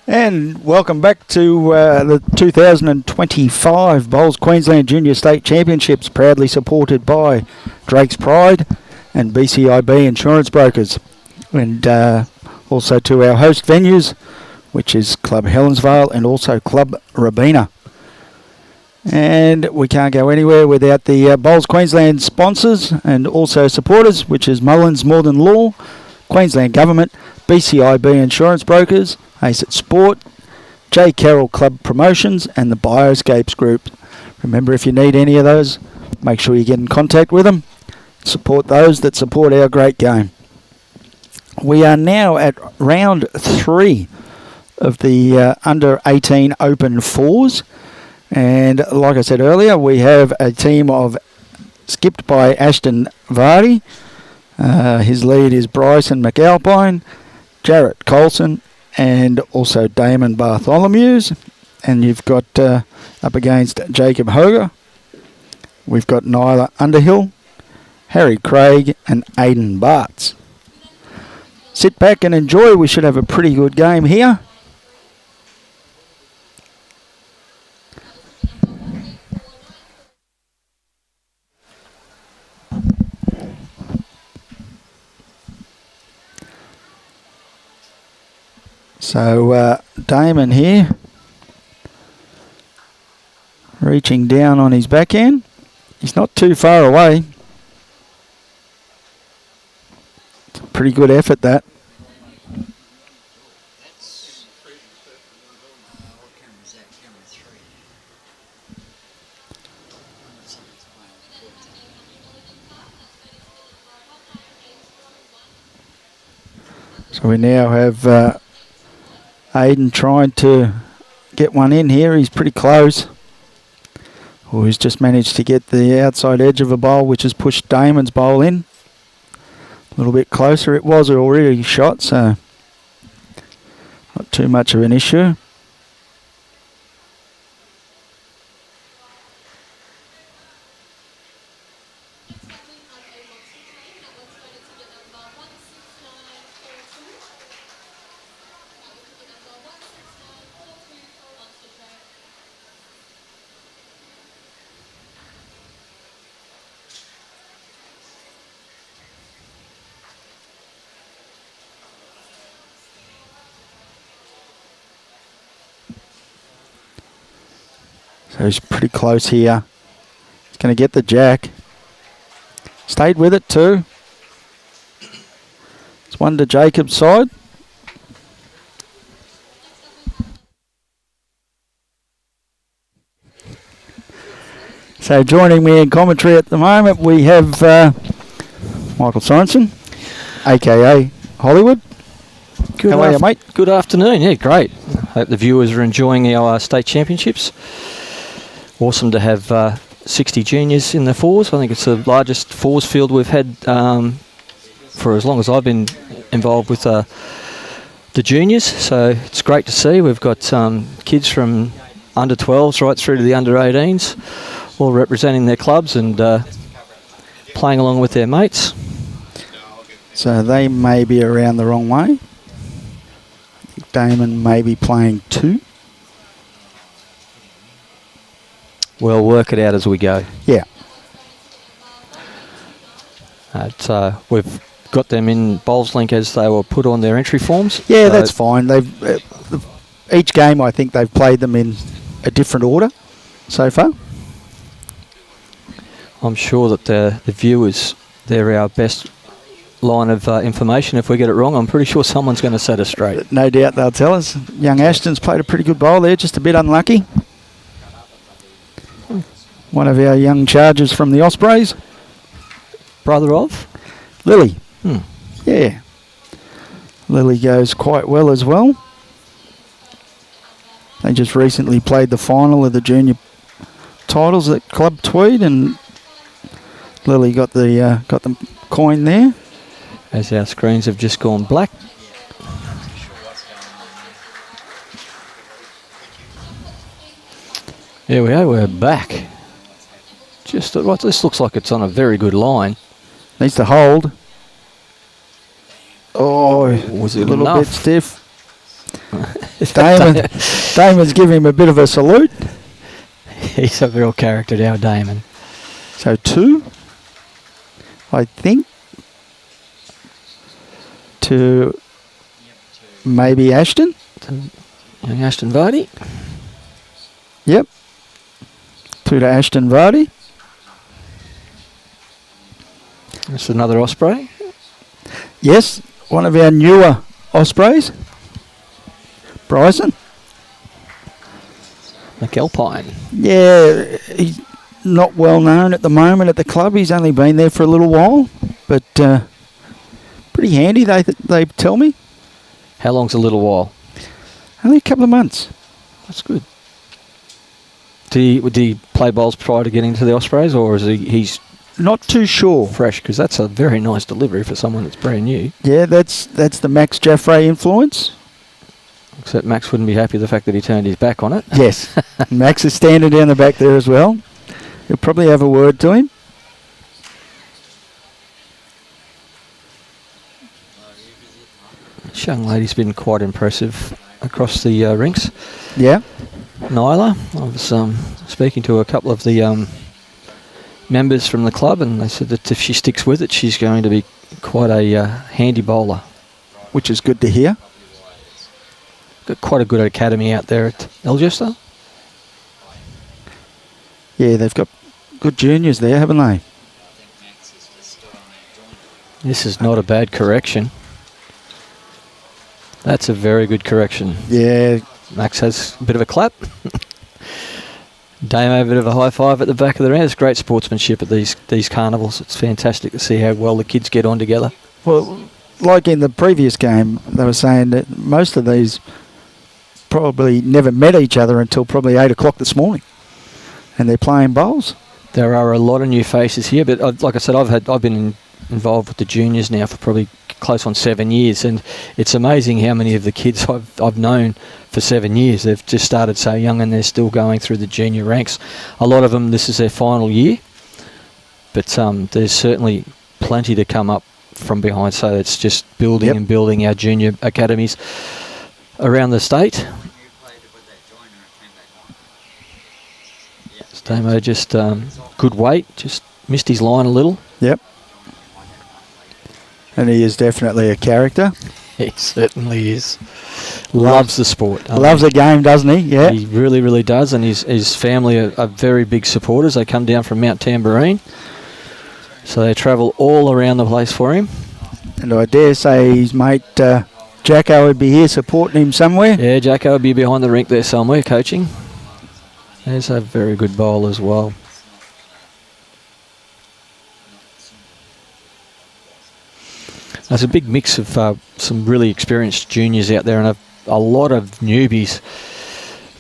And welcome back to the 2025 Bowls Queensland Junior State Championships, proudly supported by Drake's Pride and BCIB Insurance Brokers. And also to our host venues, which is Club Helensvale and also Club Rabina. And we can't go anywhere without the Bowls Queensland sponsors and also supporters, which is Mullins More Than Law, Queensland Government, BCIB Insurance Brokers, ACET Sport, J. Carroll Club Promotions, and the Bioscapes Group. Remember, if you need any of those, make sure you get in contact with them. Support those that support our great game. We are now at round 3 of the under-18 Open Fours. And like I said earlier, we have a team of skipped by Ashton Vardy. His lead is Bryson McAlpine, Jarrett Coulson, and also Damon Bartholomeusz. And you've got up against Jacob Hoger. We've got Nyla Underhill, Harry Craig, and Ayden Bartz. Sit back and enjoy. We should have a pretty good game here. So Damon here, reaching down on his backhand. He's not too far away. It's a pretty good effort, that. So we now have Ayden trying to get one in here. He's pretty close. Oh, he's just managed to get the outside edge of a bowl, which has pushed Damon's bowl in. A little bit closer. It was already shot, so not too much of an issue. So he's pretty close here. He's going to get the jack. Stayed with it too. It's one to Jacob's side. So joining me in commentary at the moment, we have Michael Sorensen, a.k.a. Hollywood. How are you, mate? Good afternoon. Yeah, great. Hope the viewers are enjoying our state championships. Awesome to have 60 juniors in the fours. I think it's the largest fours field we've had for as long as I've been involved with the juniors. So it's great to see. We've got kids from under 12s right through to the under 18s, all representing their clubs and playing along with their mates. So they may be around the wrong way. I think Damon may be playing 2. We'll work it out as we go. Yeah. We've got them in Bowls Link as they were put on their entry forms. Yeah, that's fine. They've each game, I think they've played them in a different order so far. I'm sure that the viewers, they're our best line of information. If we get it wrong, I'm pretty sure someone's going to set us straight. No doubt they'll tell us. Young Ashton's played a pretty good bowl there, just a bit unlucky. One of our young chargers from the Ospreys. Brother of? Lily. Hmm. Yeah. Lily goes quite well as well. They just recently played the final of the junior titles at Club Tweed, and Lily got the coin there. As our screens have just gone black. Here we are, we're back. Just this looks like it's on a very good line. Needs to hold. Oh, was it a little enough? bit stiff. Damon's giving him a bit of a salute. He's a real character, our Damon. So 2, I think, to maybe Ashton. Young Ashton Vardy. Yep. 2 to Ashton Vardy. That's another Osprey. Yes, one of our newer Ospreys. Bryson. McAlpine. Yeah, he's not well known at the moment at the club. He's only been there for a little while, but pretty handy, they tell me. How long's a little while? Only a couple of months. That's good. Did he play bowls prior to getting to the Ospreys, or is he's Not too sure. fresh? Because that's a very nice delivery for someone that's brand new. Yeah, that's the Max Jaffray influence. Except Max wouldn't be happy with the fact that he turned his back on it. Yes. Max is standing down the back there as well. You'll probably have a word to him. This young lady's been quite impressive across the rinks. Yeah. Nyla, I was speaking to a couple of the members from the club, and they said that if she sticks with it, she's going to be quite a handy bowler. Which is good to hear. Got quite a good academy out there at Algester. Yeah, they've got good juniors there, haven't they? This is not a bad correction. That's a very good correction. Yeah. Max has a bit of a clap. Damo, a bit of a high five at the back of the round. It's great sportsmanship at these carnivals. It's fantastic to see how well the kids get on together. Well, like in the previous game, they were saying that most of these probably never met each other until probably 8 o'clock this morning. And they're playing bowls. There are a lot of new faces here, but like I said, I've been involved with the juniors now for probably close on 7 years, and it's amazing how many of the kids I've known for 7 years. They've just started so young and they're still going through the junior ranks. A lot of them, this is their final year, but there's certainly plenty to come up from behind, so it's just building and building our junior academies around the state. Damo just good weight, just missed his line a little. Yep. And he is definitely a character. He certainly is. Loves the sport. Loves the game, doesn't he? Yeah. He really, really does. And his family are very big supporters. They come down from Mount Tambourine. So they travel all around the place for him. And I dare say his mate Jacko would be here supporting him somewhere. Yeah, Jacko would be behind the rink there somewhere coaching. There's a very good bowl as well. There's a big mix of some really experienced juniors out there, and a lot of newbies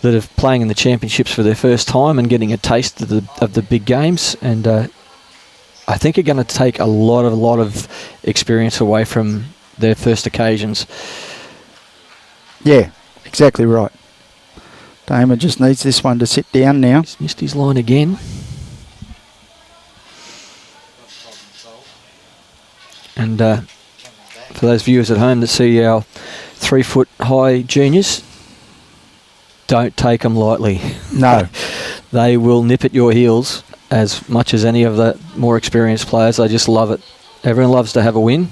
that are playing in the championships for their first time and getting a taste of the big games. And I think are going to take a lot of experience away from their first occasions. Yeah, exactly right. Damon just needs this one to sit down now. He's missed his line again. And for those viewers at home that see our 3 foot high juniors, don't take them lightly. No. They will nip at your heels as much as any of the more experienced players. They just love it. Everyone loves to have a win.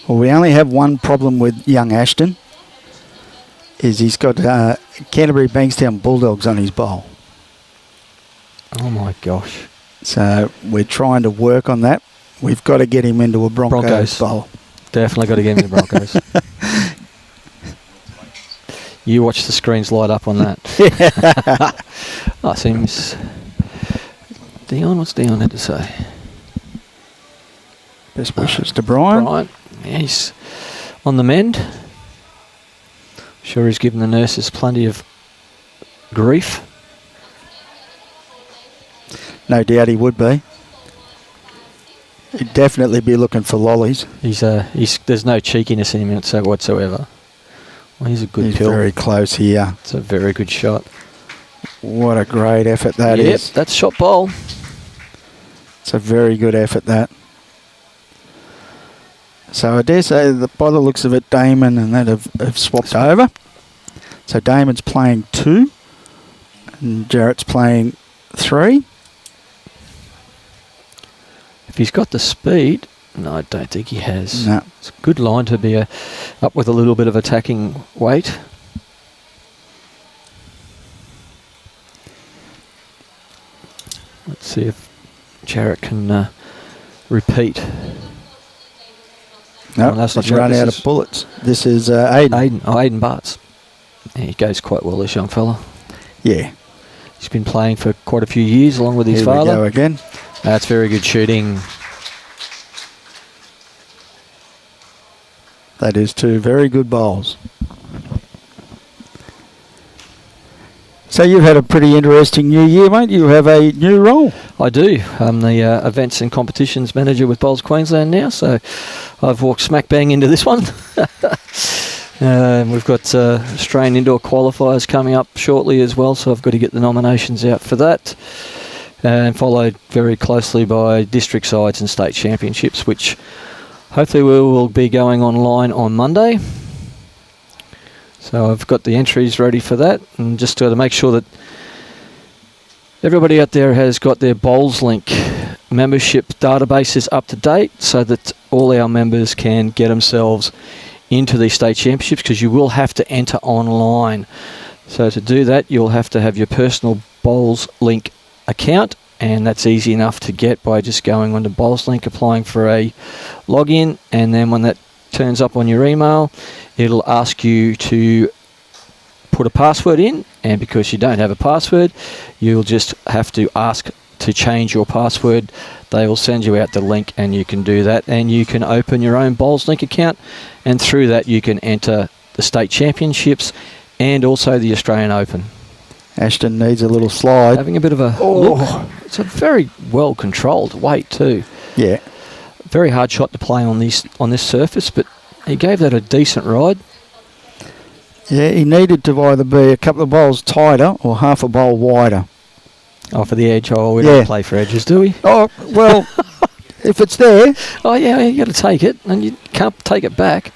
Well, we only have one problem with young Ashton, is he's got Canterbury Bankstown Bulldogs on his bowl. Oh my gosh. So we're trying to work on that. We've got to get him into a Broncos bowl. Definitely got to get him into Broncos. You watch the screens light up on that. I see Miss Dion. What's Dion had to say? Best wishes to Brian. Brian, yeah, he's on the mend. Sure, he's given the nurses plenty of grief. No doubt he would be. He'd definitely be looking for lollies. There's no cheekiness in him whatsoever. Well, he's a good pill. He's very close here. It's a very good shot. What a great effort that is. Yep, that's shot bowl. It's a very good effort, that. So I dare say that by the looks of it, Damon and that have swapped over. So Damon's playing 2 and Jarrett's playing 3. If he's got the speed, no, I don't think he has. No. It's a good line to be up with a little bit of attacking weight. Let's see if Jarrett can repeat. No, that's not he's run out of bullets. This is Ayden. Ayden Bartz. Yeah, he goes quite well, this young fella. Yeah. He's been playing for quite a few years along with his father. Here we go again. That's very good shooting. That is 2 very good bowls. So you've had a pretty interesting new year, mate. You have a new role. I do. I'm the events and competitions manager with Bowls Queensland now, so I've walked smack bang into this one. We've got Australian indoor qualifiers coming up shortly as well, so I've got to get the nominations out for that. And followed very closely by district sides and state championships, which hopefully we will be going online on Monday. So I've got the entries ready for that, and just to make sure that everybody out there has got their Bowls Link membership databases up to date, so that all our members can get themselves into these state championships, because you will have to enter online. So to do that, you'll have to have your personal Bowls Link account, and that's easy enough to get by just going onto Bowls Link, applying for a login, and then when that turns up on your email, it'll ask you to put a password in, and because you don't have a password, you'll just have to ask to change your password. They will send you out the link, and you can do that, and you can open your own Bowls Link account, and through that you can enter the state championships and also the Australian Open. Ashton needs a little slide. Having a bit of a look. It's a very well controlled weight too. Yeah. Very hard shot to play on this surface, but he gave that a decent ride. Yeah, he needed to either be a couple of bowls tighter or half a bowl wider. Oh, for the edge. Oh, we don't play for edges, do we? Oh, well, if it's there. Oh, yeah, you got to take it, and you can't take it back.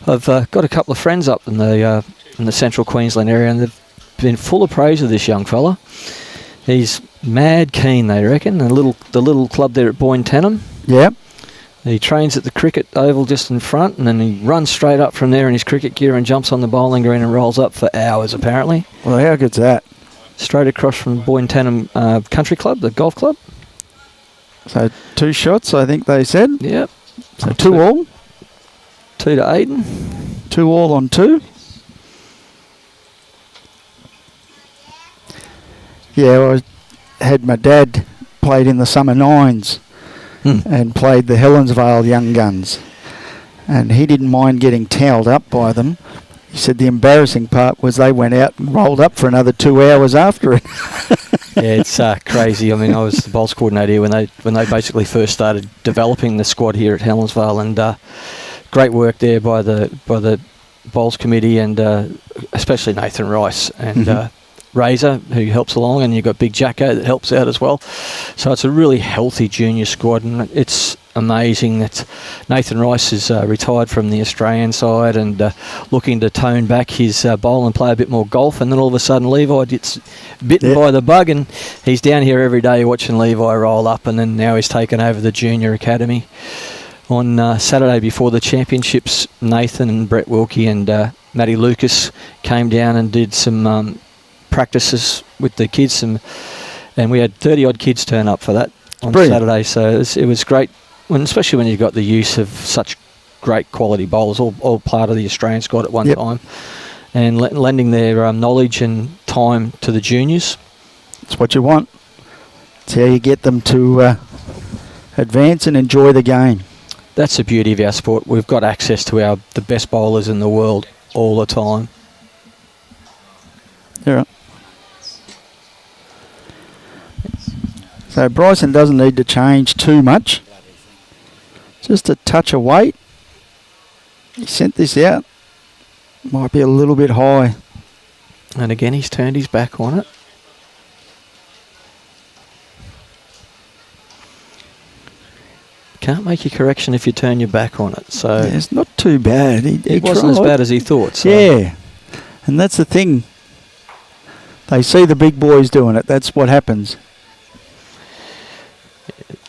I've got a couple of friends up in the central Queensland area, and they've been full of praise of this young fella. He's mad keen, they reckon. The little club there at Boyne Tenham. Yeah. He trains at the cricket oval just in front, and then he runs straight up from there in his cricket gear and jumps on the bowling green and rolls up for hours, apparently. Well, how good's that? Straight across from Boyne Tenham Country Club, the golf club. So 2 shots, I think they said. Yep. So 2 all. 2 to Ayden. 2 all on 2. Yeah, I had my dad played in the summer 9s and played the Helensvale Young Guns. And he didn't mind getting towelled up by them. He said the embarrassing part was they went out and rolled up for another 2 hours after it. Yeah, it's crazy. I mean, I was the bowls coordinator here when they basically first started developing the squad here at Helensvale, and great work there by the bowls committee, and especially Nathan Rice and Razor, who helps along, and you've got Big Jacko that helps out as well. So it's a really healthy junior squad, and it's amazing that Nathan Rice is retired from the Australian side and looking to tone back his bowl and play a bit more golf, and then all of a sudden Levi gets bitten by the bug, and he's down here every day watching Levi roll up, and then now he's taken over the junior academy. On Saturday before the championships, Nathan and Brett Wilkie and Matty Lucas came down and did some practices with the kids, and we had 30 odd kids turn up for that on Saturday, so it was great, especially when you've got the use of such great quality bowlers, all part of the Australian squad at one time, and lending their knowledge and time to the juniors. That's what you want. It's how you get them to advance and enjoy the game. That's the beauty of our sport. We've got access to the best bowlers in the world all the time. Yeah. So Bryson doesn't need to change too much. Just a touch of weight. He sent this out. Might be a little bit high. And again, he's turned his back on it. Can't make a correction if you turn your back on it. So yeah, it's not too bad. He wasn't as bad as he thought. So. Yeah. And that's the thing. They see the big boys doing it. That's what happens.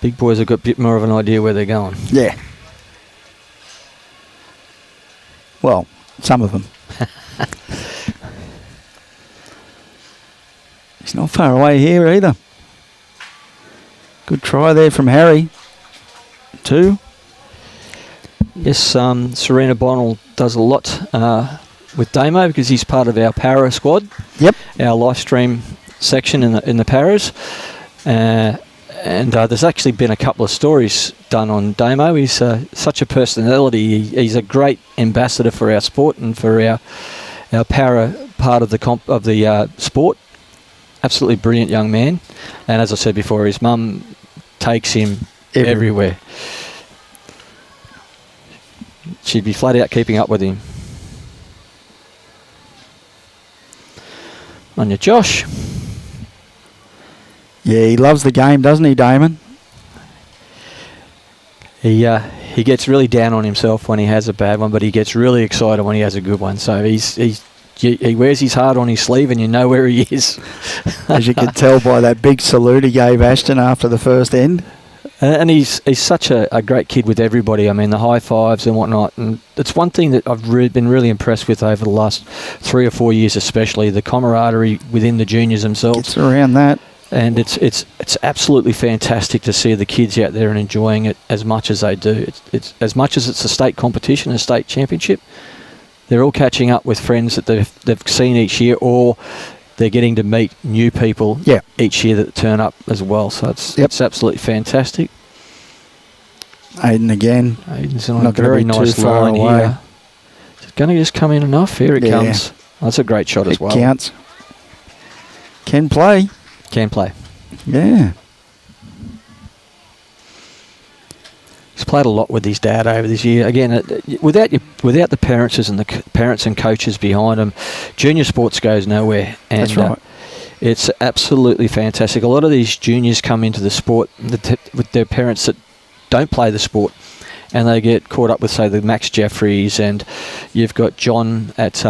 Big boys have got a bit more of an idea where they're going. Yeah. Well, some of them. He's not far away here either. Good try there from Harry. 2. Yes, Serena Bonnell does a lot with Damo because he's part of our para squad. Yep. Our live stream section in the paras. And there's actually been a couple of stories done on Damo. He's such a personality. He's a great ambassador for our sport and for our para part of the sport. Absolutely brilliant young man. And as I said before, his mum takes him everywhere. She'd be flat out keeping up with him. On your Josh. Yeah, he loves the game, doesn't he, Damon? He gets really down on himself when he has a bad one, but he gets really excited when he has a good one. So he wears his heart on his sleeve, and you know where he is. As you can tell by that big salute he gave Ashton after the first end. And he's such a great kid with everybody. I mean, the high fives and whatnot. And it's one thing that I've been really impressed with over the last 3 or 4 years, especially the camaraderie within the juniors themselves. It's around that. And it's absolutely fantastic to see the kids out there and enjoying it as much as they do. It's as much as it's a state competition, a state championship. They're all catching up with friends that they've seen each year, or they're getting to meet new people each year that turn up as well. So it's absolutely fantastic. Ayden again. Ayden's on a very nice line here. Is it going to just come in enough? Here it comes. That's a great shot as well. It counts. Can play. Can play. Yeah. He's played a lot with his dad over this year. Again, without the parents and coaches behind him, junior sports goes nowhere. And that's right. It's absolutely fantastic. A lot of these juniors come into the sport with their parents that don't play the sport, and they get caught up with, say, the Max Jeffreys, and you've got John at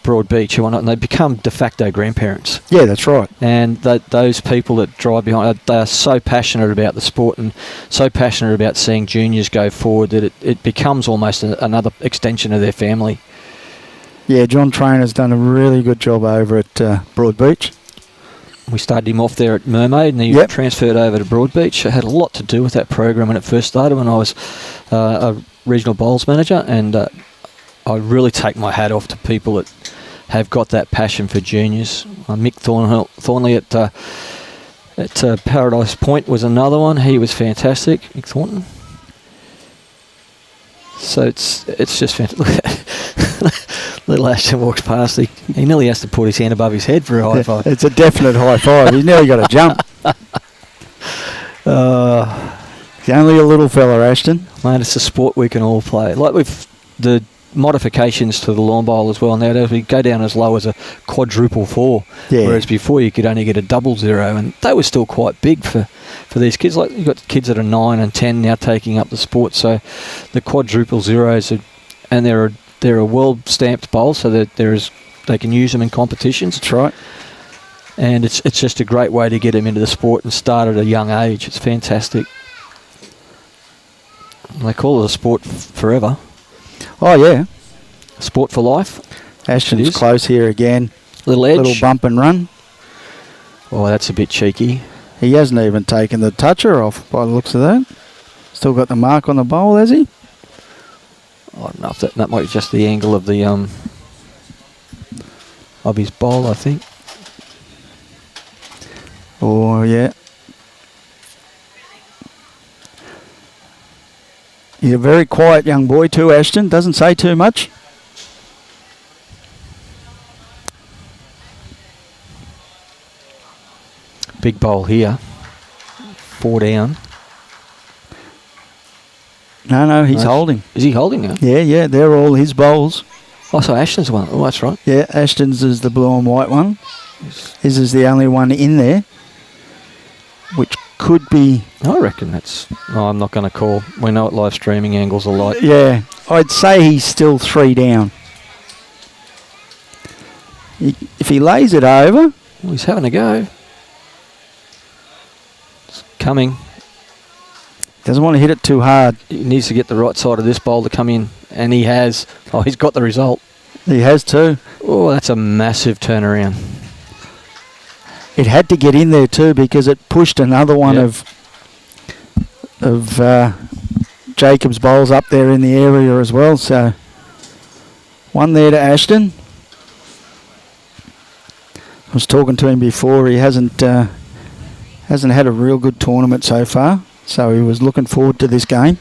Broad Beach and whatnot, and they become de facto grandparents. Yeah, that's right. And those people that drive behind, they are so passionate about the sport and so passionate about seeing juniors go forward that it becomes almost another extension of their family. Yeah, John Trainer's done a really good job over at Broad Beach. We started him off there at Mermaid, and he transferred over to Broad Beach. It had a lot to do with that program when it first started, when I was a regional bowls manager, and I really take my hat off to people that have got that passion for juniors. Mick Thornley at Paradise Point was another one. He was fantastic, Mick Thornton. So it's just fantastic. Little Ashton walks past. He nearly has to put his hand above his head for a high five. It's a definite high five. He's nearly got to jump. He's only a little fella, Ashton. Mate, it's a sport we can all play. Like with the modifications to the lawn bowl as well nowadays, we go down as low as a quadruple 4, whereas before you could only get a double 0, and they were still quite big for these kids. Like you've got kids that are 9 and 10 now taking up the sport, so the quadruple 0s and they're a world stamped bowl, so that they can use them in competitions. That's right. And it's just a great way to get them into the sport and start at a young age. It's fantastic. They call it a sport forever. Oh, yeah. Sport for life. Ashton's close here again. Little edge. Little bump and run. Oh, that's a bit cheeky. He hasn't even taken the toucher off by the looks of that. Still got the mark on the bowl, has he? I don't know if that might be just the angle of the of his bowl, I think. Oh, yeah. He's a very quiet young boy too, Ashton. Doesn't say too much. Big bowl here. 4 down. No, he's holding. Is he holding now? Yeah, they're all his bowls. Oh, so Ashton's one. Oh, that's right. Yeah, Ashton's is the blue and white one. His is the only one in there, which could be... I reckon that's... Oh, I'm not going to call. We know what live streaming angles are like. Yeah, I'd say he's still 3 down. If he lays it over... Well, he's having a go. It's coming. Doesn't want to hit it too hard. He needs to get the right side of this bowl to come in, and he has. Oh, he's got the result. He has too. Oh, that's a massive turnaround. It had to get in there too because it pushed another one of Jacob's bowls up there in the area as well. So one there to Ashton. I was talking to him before. He hasn't had a real good tournament so far, so he was looking forward to this game.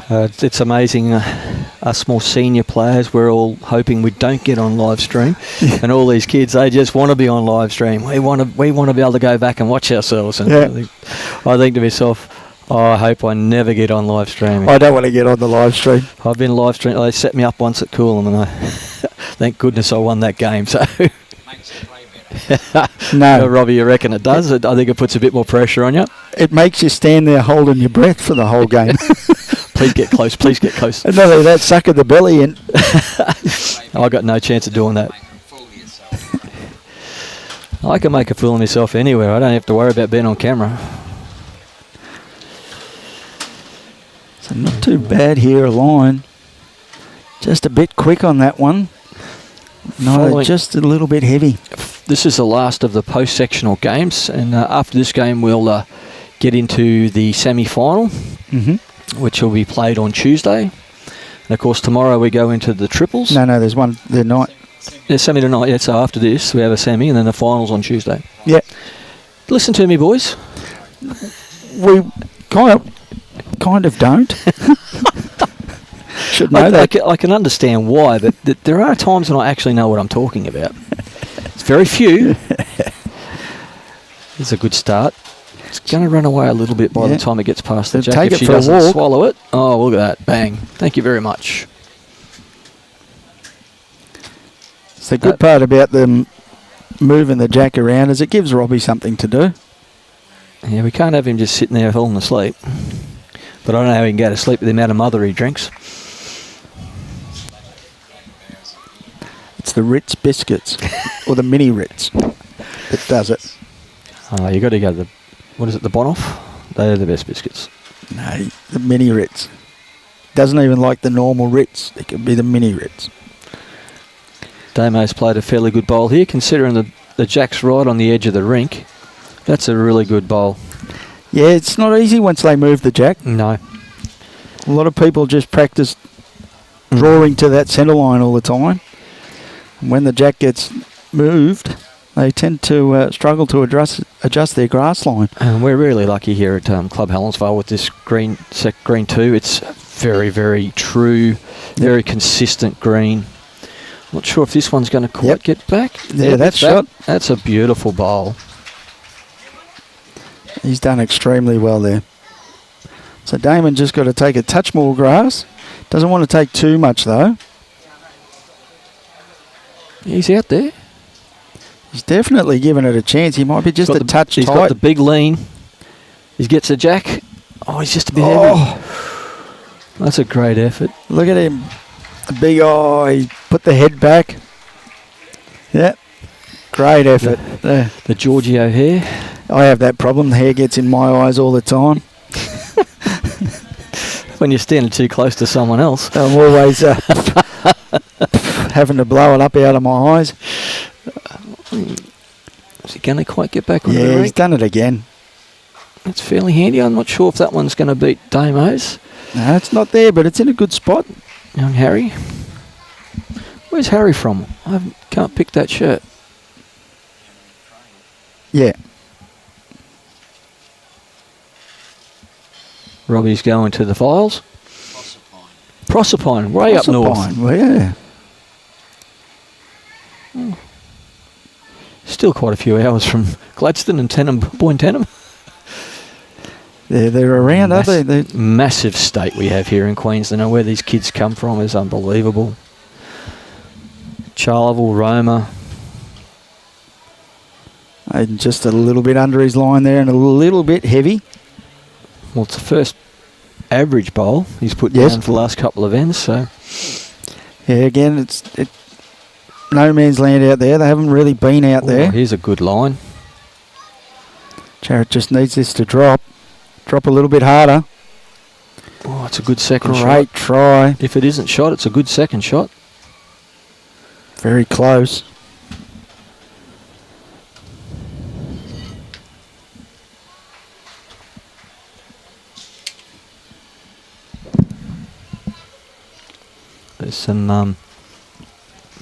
It's amazing. Us more senior players, we're all hoping we don't get on live stream, and all these kids, they just want to be on live stream. We want to be able to go back and watch ourselves. And I think to myself, I hope I never get on live streaming. I don't want to get on the live stream. I've been live streaming. They set me up once at Coolum, and I thank goodness I won that game. So. No, Robbie, you reckon it does? I think it puts a bit more pressure on you. It makes you stand there holding your breath for the whole game. Please get close. Please get close. And not only that, suck of the belly in. I got no chance of doing that. I can make a fool of myself anywhere. I don't have to worry about being on camera. So not too bad here, a line. Just a bit quick on that one. No, just a little bit heavy. This is the last of the post-sectional games, and after this game we'll get into the semi-final, which will be played on Tuesday. And of course tomorrow we go into the triples. No, there's one the night. There's semi tonight, yeah, so after this we have a semi and then the finals on Tuesday. Yeah. Listen to me, boys. We kind of don't. Should know that. I can understand why, but there are times when I actually know what I'm talking about. It's very few. It's a good start. It's going to run away a little bit by the time it gets past the jack. Take if she doesn't swallow it. Oh, look at that. Bang. Thank you very much. It's the good part about them moving the jack around is it gives Robbie something to do. Yeah, we can't have him just sitting there falling asleep. But I don't know how he can go to sleep with the amount of mother he drinks. It's the Ritz biscuits, or the mini Ritz, that does it. Oh, you got to go to the Bonoff? They're the best biscuits. No, the mini Ritz. Doesn't even like the normal Ritz. It could be the mini Ritz. Damo's played a fairly good bowl here, considering the jack's right on the edge of the rink. That's a really good bowl. Yeah, it's not easy once they move the jack. No. A lot of people just practice drawing to that centre line all the time. When the jack gets moved, they tend to struggle to adjust their grass line. And we're really lucky here at Club Helensvale with this green 2. It's very, very true, very consistent green. Not sure if this one's going to quite get back. Yeah, that's shot. That's a beautiful bowl. He's done extremely well there. So Damon just got to take a touch more grass. Doesn't want to take too much though. He's out there. He's definitely given it a chance. He might be just a touch tight. He's got the big lean. He gets a jack. Oh, he's just a bit heavy. That's a great effort. Look at him. The big he put the head back. Yeah. Great effort. The Giorgio hair. I have that problem. The hair gets in my eyes all the time. When you're standing too close to someone else. I'm always having to blow it up out of my eyes. Is he going to quite get back on the rink? Yeah, he's done it again. That's fairly handy. I'm not sure if that one's going to beat Damo's. No, it's not there, but it's in a good spot. Young Harry. Where's Harry from? I can't pick that shirt. Yeah. Robbie's going to the files. Proserpine, way up north. Well, yeah. Still quite a few hours from Gladstone and Point Tenham. They're around, aren't they? Massive state we have here in Queensland, and where these kids come from is unbelievable. Charleville, Roma. And just a little bit under his line there and a little bit heavy. Well, it's the first average bowl he's put down for the last couple of ends, so... Yeah, again, no man's land out there. They haven't really been out there. Here's a good line. Jarrett just needs this to drop. Drop a little bit harder. Oh, it's a good second shot. Great try. If it isn't shot, it's a good second shot. Very close. There's some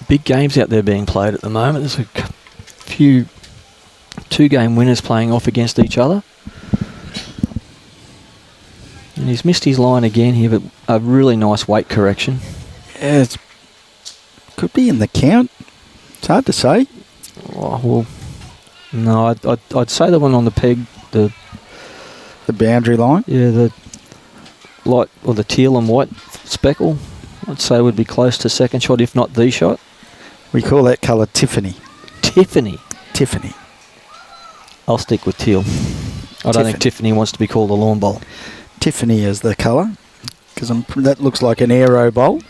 big games out there being played at the moment. There's a few 2-game winners playing off against each other. And he's missed his line again here, but a really nice weight correction. Yeah, it could be in the count. It's hard to say. Oh, well, no, I'd say the one on the peg, the boundary line. Yeah, the light or the teal and white speckle, I'd say would be close to second shot, if not the shot. We call that colour Tiffany. Tiffany. I'll stick with teal. I don't think Tiffany wants to be called a lawn bowl. Tiffany is the colour, because that looks like an aero bowl.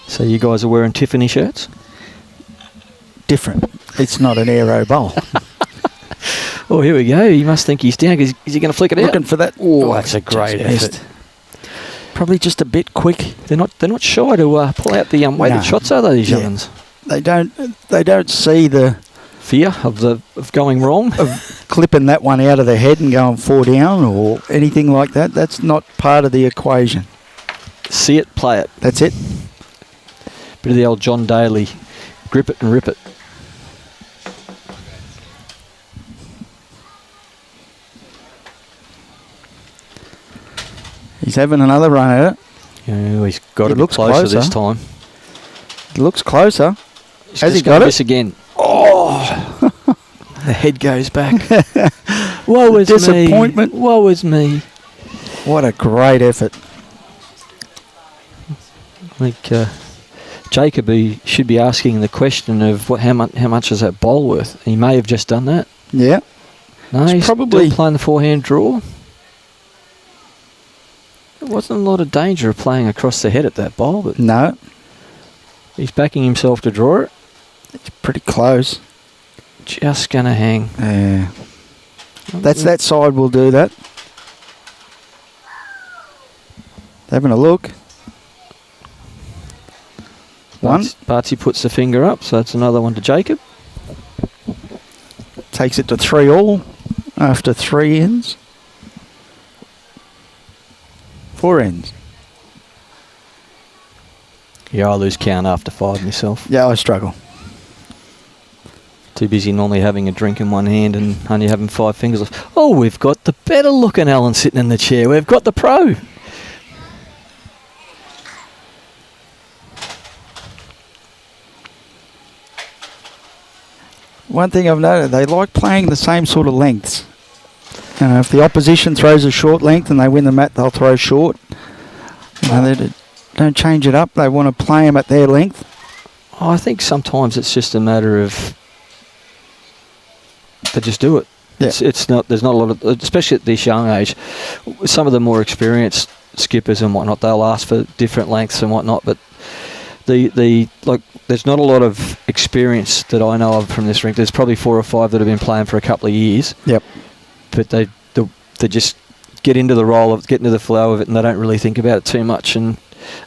So you guys are wearing Tiffany shirts? Different. It's not an aero bowl. Oh, here we go. He must think he's down. Is he going to flick it out? Looking for that. Oh, that's a great effort. Probably just a bit quick. They're not shy to pull out the weighted shots, are they, these young'uns? They don't see the fear of going wrong, of clipping that one out of their head and going 4 down or anything like that. That's not part of the equation. See it, play it. That's it. Bit of the old John Daly, grip it and rip it. He's having another run at it. Yeah, he's got to be closer this time. It looks closer. Has he got it? This again. Oh! The head goes back. Woe is disappointment. Me. Woe is me. What a great effort. I think Jacob should be asking the question of how much is that bowl worth? He may have just done that. Yeah. No, he's probably still playing the forehand draw. There wasn't a lot of danger of playing across the head at that bowl, but no. He's backing himself to draw it. It's pretty close. Just going to hang. Yeah. That's that side will do that. Having a look. Bartsy puts the finger up, so that's another one to Jacob. Takes it to 3-all after 3 ends. 4 ends. Yeah, I lose count after 5 myself. Yeah, I struggle. Too busy normally having a drink in one hand and only having 5 fingers left. Oh, we've got the better looking Alan sitting in the chair. We've got the pro. One thing I've noted, they like playing the same sort of lengths. If the opposition throws a short length and they win the match, they'll throw short. They don't change it up. They want to play them at their length. Oh, I think sometimes it's just a matter of they just do it. Yeah. It's not. There's not a lot of, especially at this young age. Some of the more experienced skippers and whatnot, they'll ask for different lengths and whatnot. But there's not a lot of experience that I know of from this rink. There's probably 4 or 5 that have been playing for a couple of years. Yep. But they just get into the role of get into the flow of it, and they don't really think about it too much. And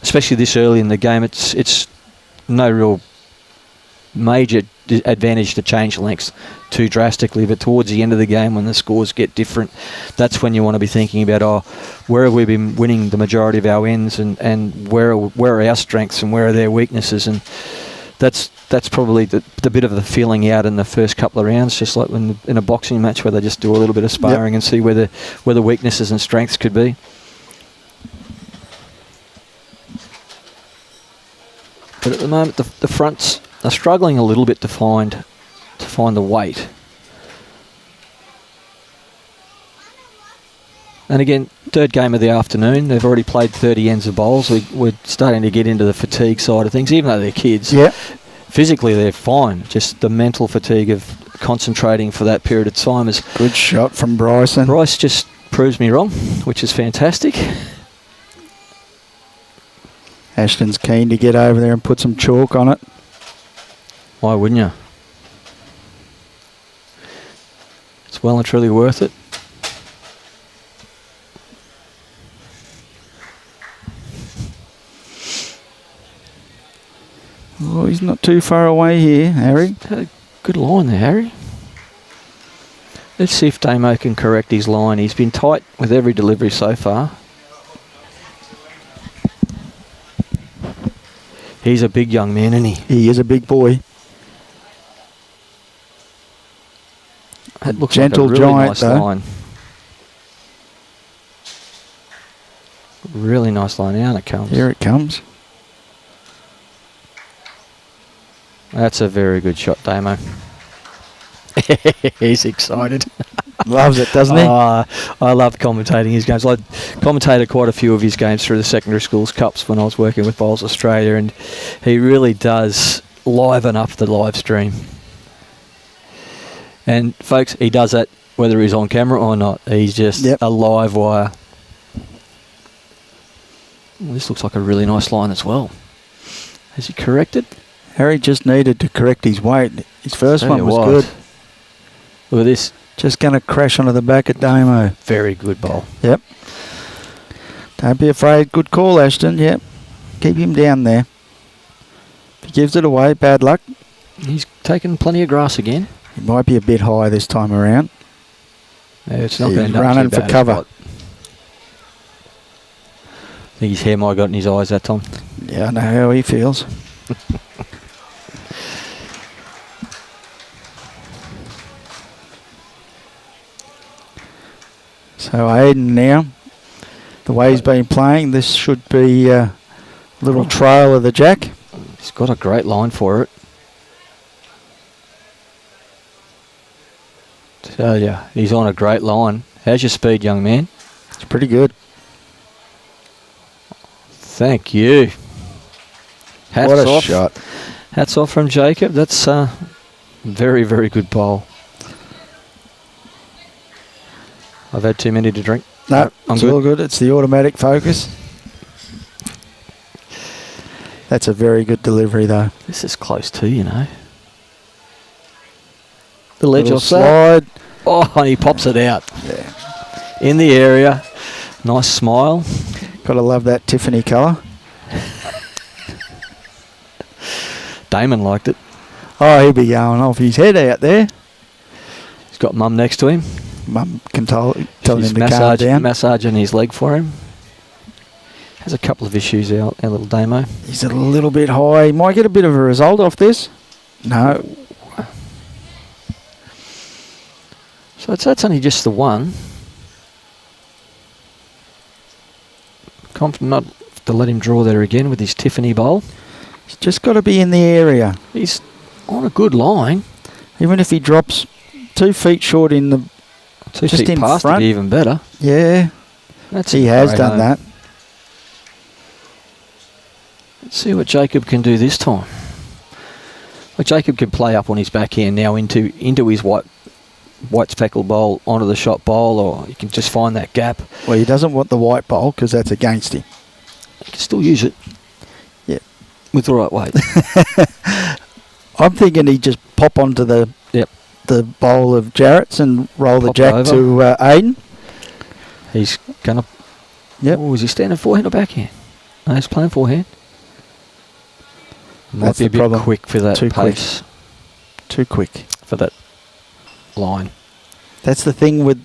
especially this early in the game, it's no real major advantage to change lengths too drastically. But towards the end of the game, when the scores get different, that's when you want to be thinking about, where have we been winning the majority of our ends, and where are our strengths and where are their weaknesses, and that's probably the bit of the feeling out in the first couple of rounds, just like when in a boxing match where they just do a little bit of sparring and see where the weaknesses and strengths could be. But at the moment, the fronts are struggling a little bit to find the weight. And again, third game of the afternoon. They've already played 30 ends of bowls. We're starting to get into the fatigue side of things, even though they're kids. Yeah. Physically, they're fine. Just the mental fatigue of concentrating for that period of time is... Good shot from Bryson. Bryce just proves me wrong, which is fantastic. Ashton's keen to get over there and put some chalk on it. Why wouldn't you? It's well and truly worth it. Oh, he's not too far away here, Harry. Had a good line there, Harry. Let's see if Damo can correct his line. He's been tight with every delivery so far. He's a big young man, isn't he? He is a big boy. That looks Gentle like a really giant, nice though. line. Really nice line. Down it comes. Here it comes. That's a very good shot, Damo. He's excited. Loves it, doesn't he? I love commentating his games. I commentated quite a few of his games through the secondary schools cups when I was working with Bowls Australia, and he really does liven up the live stream. And folks, he does that whether he's on camera or not. He's just a live wire. Well, this looks like a really nice line as well. Has he corrected? Harry just needed to correct his weight. His first one was good. Look at this. Just going to crash onto the back at Damo. Very good bowl. Yep. Don't be afraid. Good call, Ashton. Yep. Keep him down there. If he gives it away, bad luck. He's taken plenty of grass again. He might be a bit high this time around. Yeah, it's not going to He's end up running too for bad, cover. I think his hair might have got in his eyes that time. Yeah, I know how he feels. So Ayden now, the way he's been playing, this should be a little trail of the jack. He's got a great line for it. Tell ya, he's on a great line. How's your speed, young man? It's pretty good. Thank you. Hats What a off. shot. Hats off from Jacob. That's a very, very good bowl. I've had too many to drink. No, I'm it's good. all good. It's the automatic focus. That's a very good delivery, though. This is close too, you know. The ledge Little off that. slide. Oh, and he pops it out. Yeah. In the area. Nice smile. Got to love that Tiffany colour. Damon liked it. Oh, he'll be going off his head out there. He's got Mum next to him. Mum can tell him She's to calm down. massaging his leg for him. Has a couple of issues, our little Damo. He's a little bit high. He might get a bit of a result off this. No. So that's only just the one. Confident not to let him draw there again with his Tiffany bowl. He's just got to be in the area. He's on a good line. Even if he drops 2 feet short in the... 2 just feet in past front. It'd be even better. Yeah. He has done that. Let's see what Jacob can do this time. Like Jacob can play up on his backhand now into his white speckled bowl onto the shot bowl, or you can just find that gap. Well, he doesn't want the white bowl because that's against him. You can still use it. Yeah. With the right weight. I'm thinking he just pop onto the bowl of Jarrett's and roll the jack over. to Ayden. He's going to... Yep. Oh, is he standing forehand or backhand? No, he's playing forehand. Might That's be a the bit problem. quick for that Too quick. pace. Too quick. For that line. That's the thing with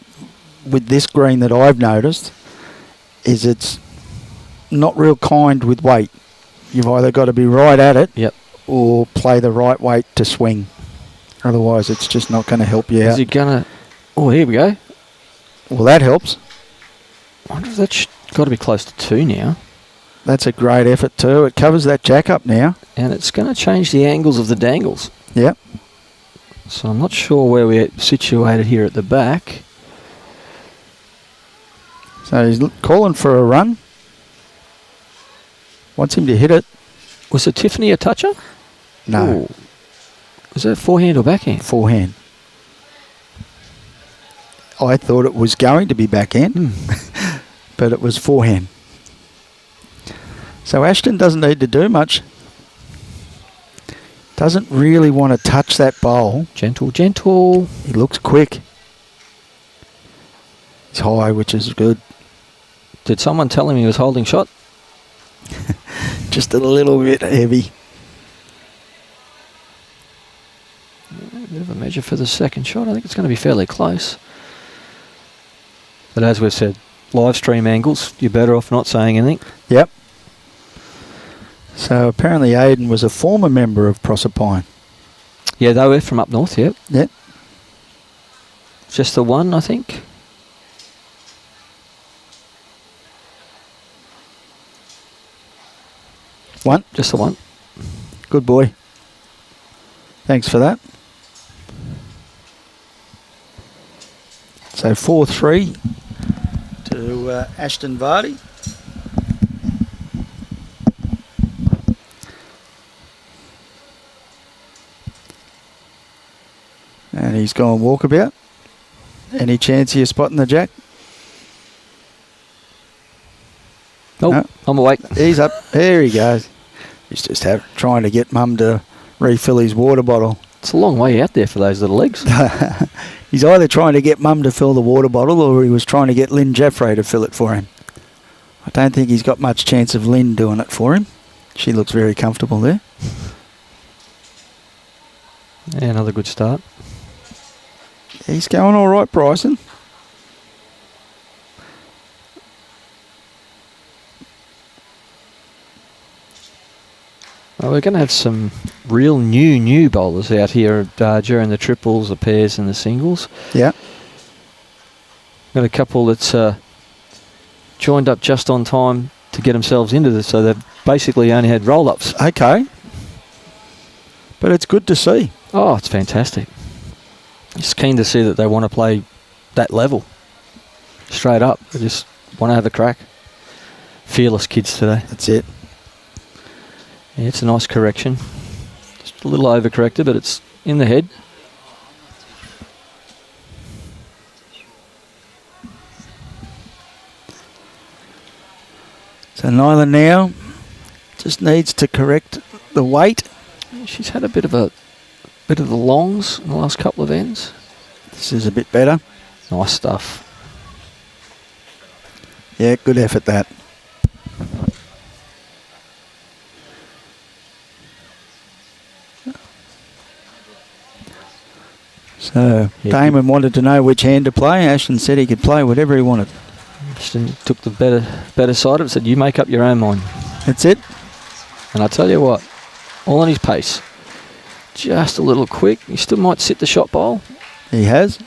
this green that I've noticed, is it's not real kind with weight. You've either got to be right at it, Yep. or play the right weight to swing. Otherwise, it's just not going to help you Is out. he going to... Oh, here we go. Well, that helps. I wonder if that's got to be close to 2 now. That's a great effort too. It covers that jack up now. And it's going to change the angles of the dangles. Yep. So I'm not sure where we're situated here at the back. So he's calling for a run. Wants him to hit it. Was the Tiffany a toucher? No. Ooh. Was that forehand or backhand? Forehand. I thought it was going to be backhand, but it was forehand. So Ashton doesn't need to do much. Doesn't really want to touch that bowl. Gentle, gentle. He looks quick. He's high, which is good. Did someone tell him he was holding shot? Just a little bit heavy. A bit of a measure for the second shot. I think it's going to be fairly close. But as we've said, live stream angles, you're better off not saying anything. Yep. So apparently Ayden was a former member of Proserpine. Yeah, they were from up north, yep. Yep. Just the one, I think. One? Just the one. Good boy. Thanks for that. So 4-3 to Ashton Vardy. And he's gone walkabout. Any chance of you spotting the jack? Oh, no. I'm awake. He's up. There he goes. He's just trying to get Mum to refill his water bottle. It's a long way out there for those little legs. He's either trying to get Mum to fill the water bottle or he was trying to get Lynn Jeffrey to fill it for him. I don't think he's got much chance of Lynn doing it for him. She looks very comfortable there. Yeah, another good start. He's going all right, Bryson. Well, we're going to have some real new bowlers out here during the triples, the pairs and the singles. Yeah. Got a couple that's joined up just on time to get themselves into this, so they've basically only had roll-ups. Okay. But it's good to see. Oh, it's fantastic. Just keen to see that they want to play that level. Straight up. They just want to have a crack. Fearless kids today. That's it. Yeah, it's a nice correction. Just a little overcorrected, but it's in the head. So Nyla now just needs to correct the weight. She's had a bit of the longs in the last couple of ends. This is a bit better. Nice stuff. Yeah, good effort that. So Damon wanted to know which hand to play. Ashton said he could play whatever he wanted. Ashton took the better side of it, said you make up your own mind. That's it. And I tell you what, all on his pace. Just a little quick. He still might sit the shot bowl. He has.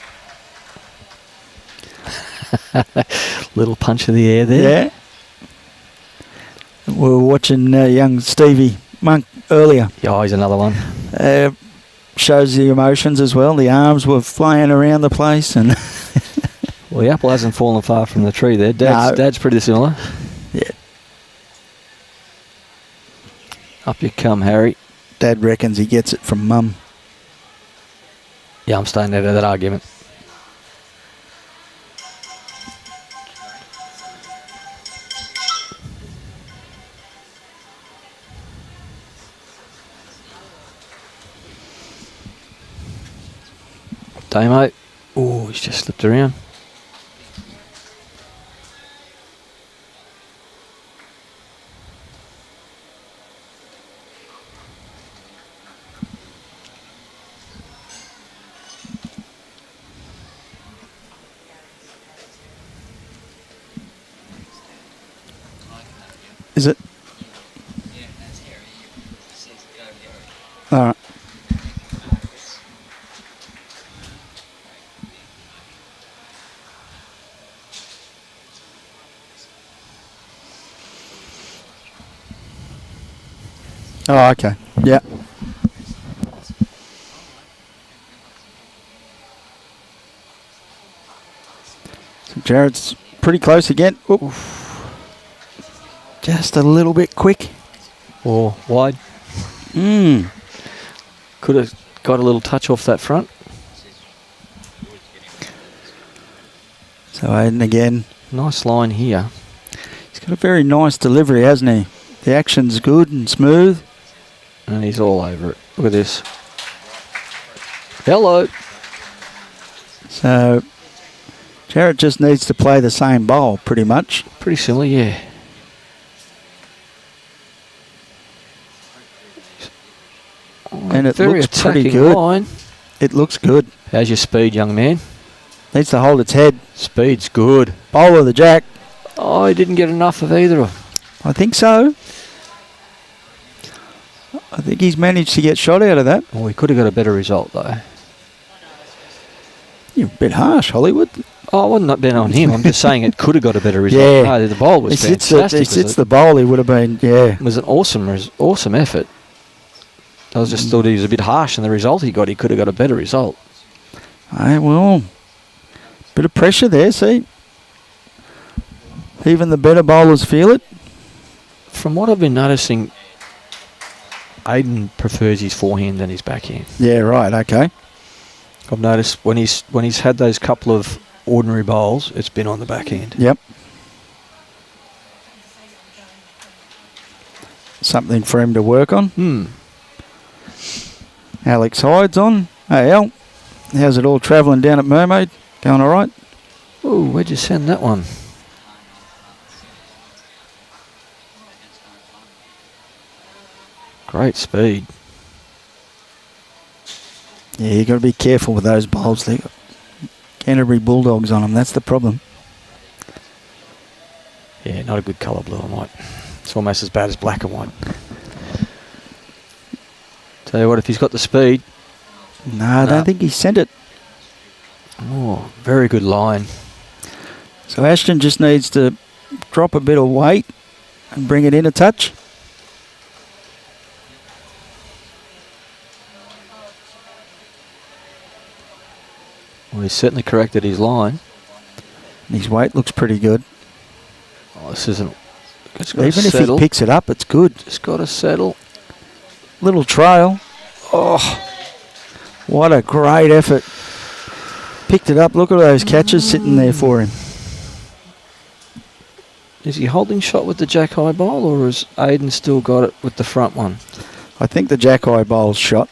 Little punch of the air there. Yeah. We were watching young Stevie Monk earlier. Yeah, he's another one. Shows the emotions as well. The arms were flying around the place, and well, the apple hasn't fallen far from the tree there. Dad's pretty similar. Yeah. Up you come, Harry. Dad reckons he gets it from Mum. Yeah, I'm staying out of that argument. Damo. Oh, he's just slipped around. Is it? Yeah, that's Harry. All right. Oh, okay. Yeah. So Jarrett's pretty close again. Oof. Just a little bit quick. Or wide. Could have got a little touch off that front. So Ayden again. Nice line here. He's got a very nice delivery, hasn't he? The action's good and smooth. And he's all over it. Look at this. Hello. So Jarrett just needs to play the same bowl, pretty much. Pretty similar, yeah. And it Very looks pretty attacking good. line. It looks good. How's your speed, young man? Needs to hold its head. Speed's good. Bowl of the jack. Oh, he didn't get enough of either of them. I think so. I think he's managed to get shot out of that. Well, he could have got a better result, though. You're a bit harsh, Hollywood. Oh, I wasn't been on him. I'm just saying it could have got a better result. Yeah. No, the bowl was fantastic. It's the bowl. He would have been, yeah. It was an awesome effort. I just thought he was a bit harsh in the result he got. He could have got a better result. Well, bit of pressure there, see? Even the better bowlers feel it. From what I've been noticing, Ayden prefers his forehand than his backhand. Yeah, right, okay. I've noticed when he's had those couple of ordinary bowls, it's been on the backhand. Yep. Something for him to work on. Alex Hyde's on. Hey, Al. How's it all travelling down at Mermaid? Going all right? Oh, where'd you send that one? Great speed. Yeah, you got to be careful with those bowls. They got Canterbury Bulldogs on them. That's the problem. Yeah, not a good colour, blue and white. It's almost as bad as black and white. Tell you what, if he's got the speed. No, I don't think he sent it. Oh, very good line. So Ashton just needs to drop a bit of weight and bring it in a touch. Well, he's certainly corrected his line. And his weight looks pretty good. Oh, this isn't... Even if he picks it up, it's good. Just got to settle. Little trail. Oh, what a great effort. Picked it up. Look at those catches sitting there for him. Is he holding shot with the jack high bowl, or has Ayden still got it with the front one? I think the jack high bowl's shot.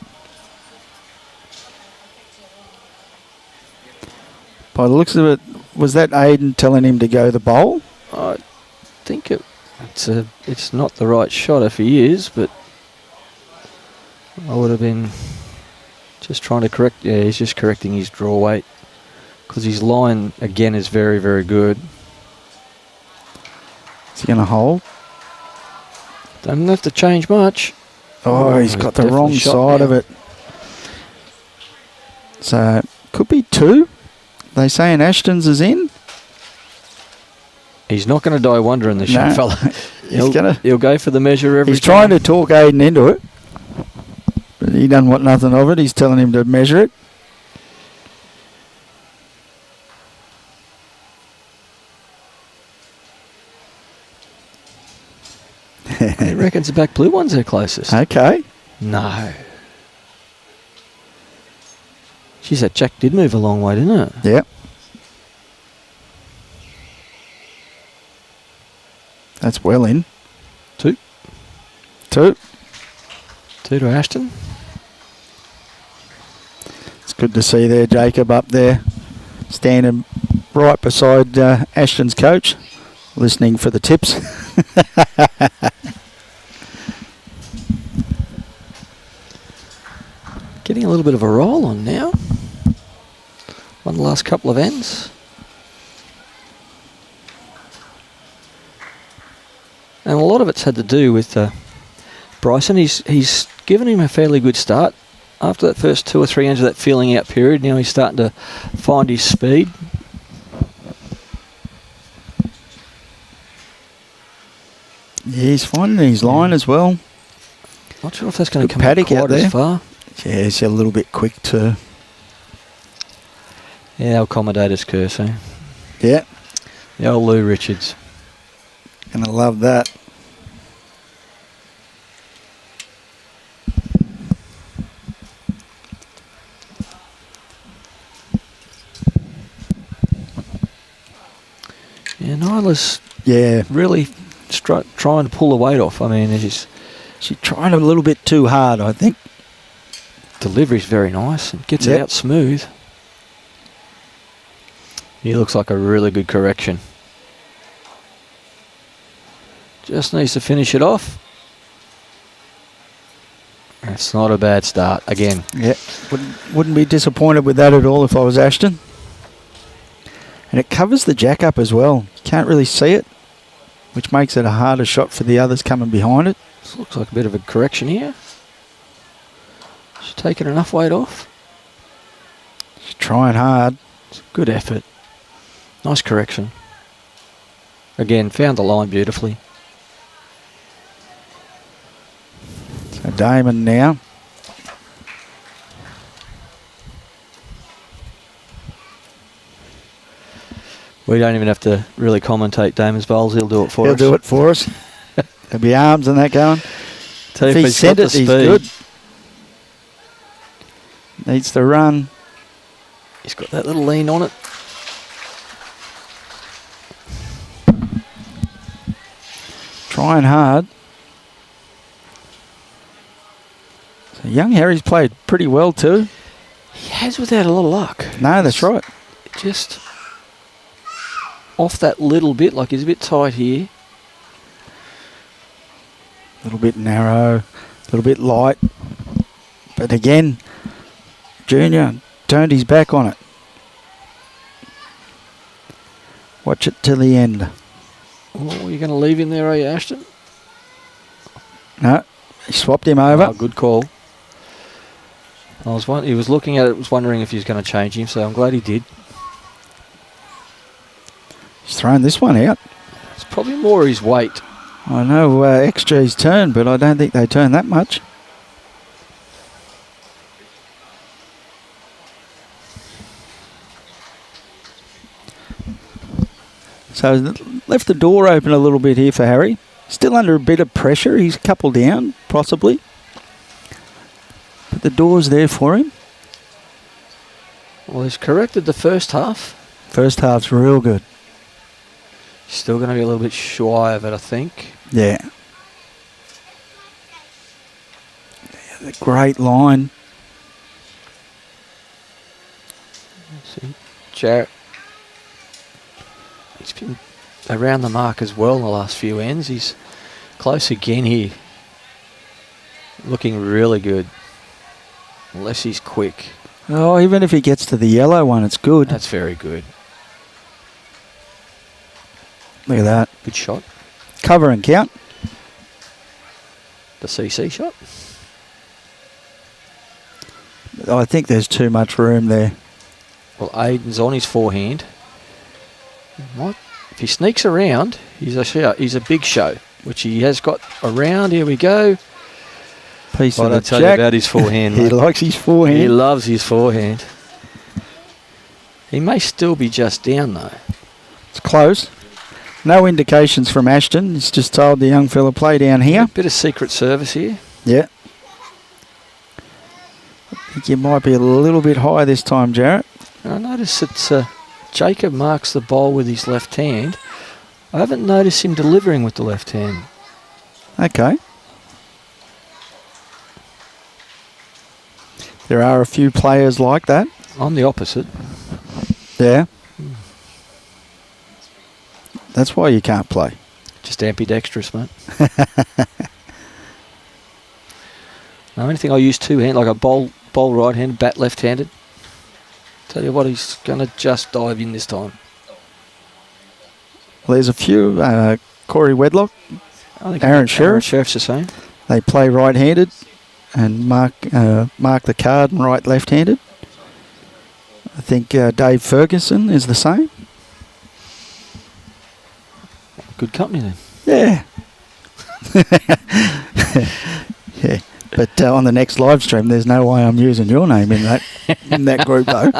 By the looks of it, was that Ayden telling him to go the bowl? I think it's not the right shot if he is, but I would have been just trying to correct. Yeah, he's just correcting his draw weight because his line again is very, very good. Is he going to hold? Don't have to change much. Oh, he's got the wrong side of it. So, could be two. They saying Ashton's is in? He's not going to die wondering, this young fella. He'll go for the measure every time. He's trying to talk Ayden into it. But he doesn't want nothing of it. He's telling him to measure it. He reckons the back blue one's their closest. Okay. No. Geez, that jack did move a long way, didn't it? Yep. That's well in. Two. Two. Two to Ashton. It's good to see there Jacob up there, standing right beside Ashton's coach, listening for the tips. Getting a little bit of a roll on now. Won the last couple of ends. And a lot of it's had to do with Bryson. He's given him a fairly good start. After that first 2 or 3 ends of that feeling out period, now he's starting to find his speed. Yeah, he's finding his line as well. Not sure if that's going to come paddock quite out there. as far. Yeah, he's a little bit quick too. Yeah, they'll accommodate his curse, eh? Yeah. The old Lou Richards. Gonna love that. Yeah, Nyla's Yeah. really trying to pull the weight off. I mean, She's trying a little bit too hard, I think. Delivery's very nice and gets it Yep. out smooth. He looks like a really good correction. Just needs to finish it off. It's not a bad start again. Yeah, wouldn't be disappointed with that at all if I was Ashton. And it covers the jack up as well. You can't really see it, which makes it a harder shot for the others coming behind it. This looks like a bit of a correction here. She's taken enough weight off. She's trying hard. It's a good effort. Nice correction. Again, found the line beautifully. So Damon now. We don't even have to really commentate Damon's bowls. He'll do it for He'll us. do it for us. There'll be arms and that going. Tell you If he he's got sent the it, he's speed. good. Needs to run. He's got that little lean on it. Trying hard. So young Harry's played pretty well too. He has without a lot of luck. No, that's right. Just off that little bit, like he's a bit tight here. A little bit narrow, a little bit light. But again, Junior turned his back on it. Watch it till the end. Oh, you're going to leave him there, are you, Ashton? No, he swapped him over. Oh, good call. He was looking at it, was wondering if he was going to change him, so I'm glad he did. He's thrown this one out. It's probably more his weight. I know XG's turn, but I don't think they turn that much. So left the door open a little bit here for Harry. Still under a bit of pressure. He's a couple down, possibly. But the door's there for him. Well, he's corrected the first half. First half's real good. Still going to be a little bit shy of it, I think. Yeah. The great line. Let's see. Jarrett. He's been around the mark as well in the last few ends. He's close again here. Looking really good. Unless he's quick. Oh, even if he gets to the yellow one, it's good. That's very good. Look at that. Good shot. Cover and count. The CC shot. I think there's too much room there. Well, Ayden's on his forehand. If he sneaks around, he's a big show, which he has got around. Here we go. Piece I of the don't tell you jack. about his forehand. He mate. likes his forehand. He loves his forehand. He may still be just down though. It's close. No indications from Ashton. He's just told the young fella play down here. Bit of secret service here. Yeah. I think you might be a little bit high this time, Jarrett. I notice that Jacob marks the bowl with his left hand. I haven't noticed him delivering with the left hand. Okay. There are a few players like that. I'm the opposite. Yeah. That's why you can't play. Just ambidextrous, mate. No, anything I use two-hand, like a bowl right-handed, bat left-handed. Tell you what, he's going to just dive in this time. Well, there's a few. Corey Wedlock, I think Aaron Sheriff. Sheriff's the same. They play right-handed and mark the card and right left-handed. I think Dave Ferguson is the same. Good company then. Yeah. Yeah. But on the next live stream, there's no way I'm using your name in that group though.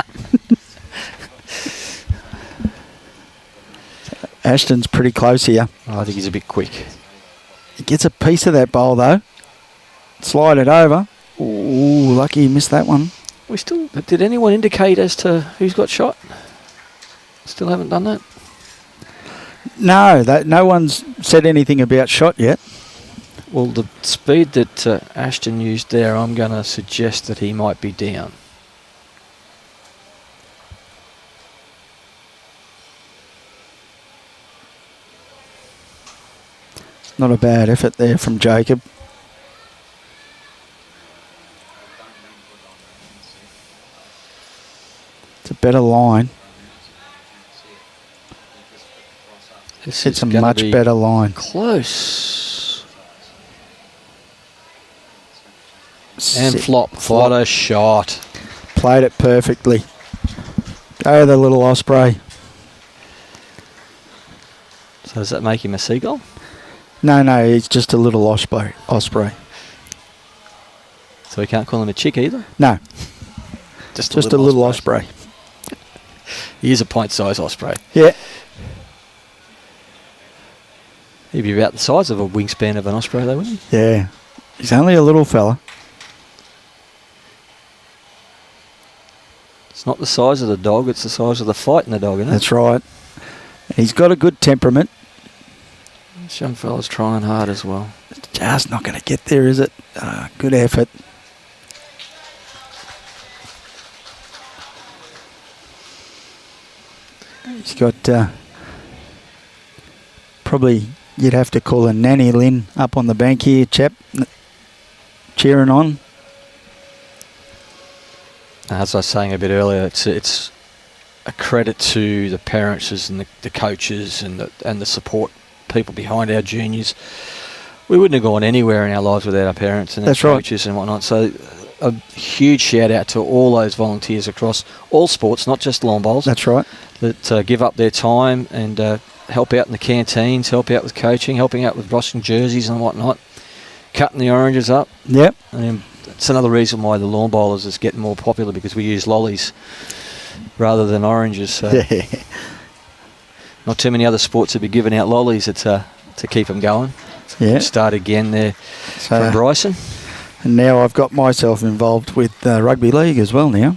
Ashton's pretty close here. Oh, I think he's a bit quick. He gets a piece of that bowl though. Slide it over. Ooh, lucky he missed that one. Did anyone indicate as to who's got shot? Still haven't done that. No, no one's said anything about shot yet. Well, the speed that Ashton used there, I'm going to suggest that he might be down. Not a bad effort there from Jacob. It's a better line. It's a much better line. Close. And Flop. What a shot. Played it perfectly. Go the little Osprey. So does that make him a seagull? No, he's just a little Osprey. So we can't call him a chick either? No, Just a little Osprey. He is a pint-sized osprey. Yeah. He'd be about the size of a wingspan of an osprey, though, wouldn't he? Yeah. He's only a little fella. It's not the size of the dog, it's the size of the fight in the dog, isn't it? That's right. He's got a good temperament. This young fella's trying hard as well. It's just not going to get there, is it? Good effort. He's got probably, you'd have to call a Nanny Lynn up on the bank here, chap, cheering on. As I was saying a bit earlier, it's a credit to the parents and the coaches and the support people behind our juniors. We wouldn't have gone anywhere in our lives without our parents and our coaches and whatnot. So a huge shout out to all those volunteers across all sports, not just lawn bowls. That's right. That give up their time and help out in the canteens, help out with coaching, helping out with washing jerseys and whatnot, cutting the oranges up. Yep. And it's another reason why the lawn bowlers is getting more popular, because we use lollies rather than oranges. So not too many other sports would be giving out lollies to keep them going. Yeah. Start again there from Bryson. And now I've got myself involved with rugby league as well now,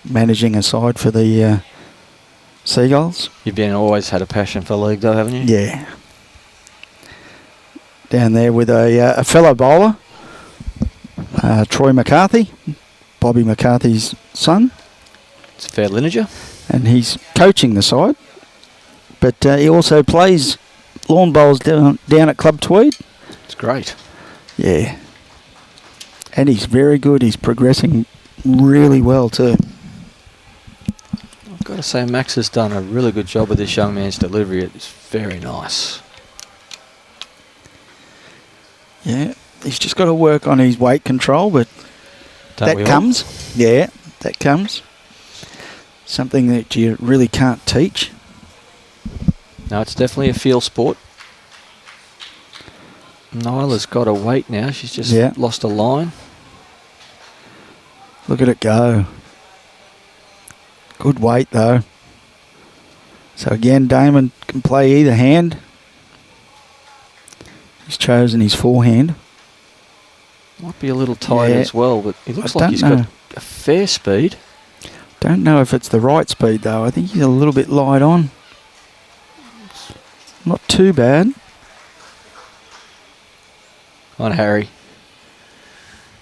managing a side for the Seagulls. You've always had a passion for league though, haven't you? Yeah. Down there with a fellow bowler, Troy McCarthy, Bobby McCarthy's son. It's a fair lineager. And he's coaching the side. But he also plays lawn bowls down at Coast-Tweed. It's great. Yeah. And he's very good. He's progressing really well too. I've got to say, Max has done a really good job with this young man's delivery. It's very nice. Yeah. He's just got to work on his weight control, but that comes. Yeah, that comes. Something that you really can't teach. No, it's definitely a field sport. Nyla's got a weight now. She's just lost a line. Look at it go. Good weight though. So again, Damon can play either hand. He's chosen his forehand. Might be a little tight as well, but he looks like he's got a fair speed. Don't know if it's the right speed though. I think he's a little bit light on. Not too bad. On Harry.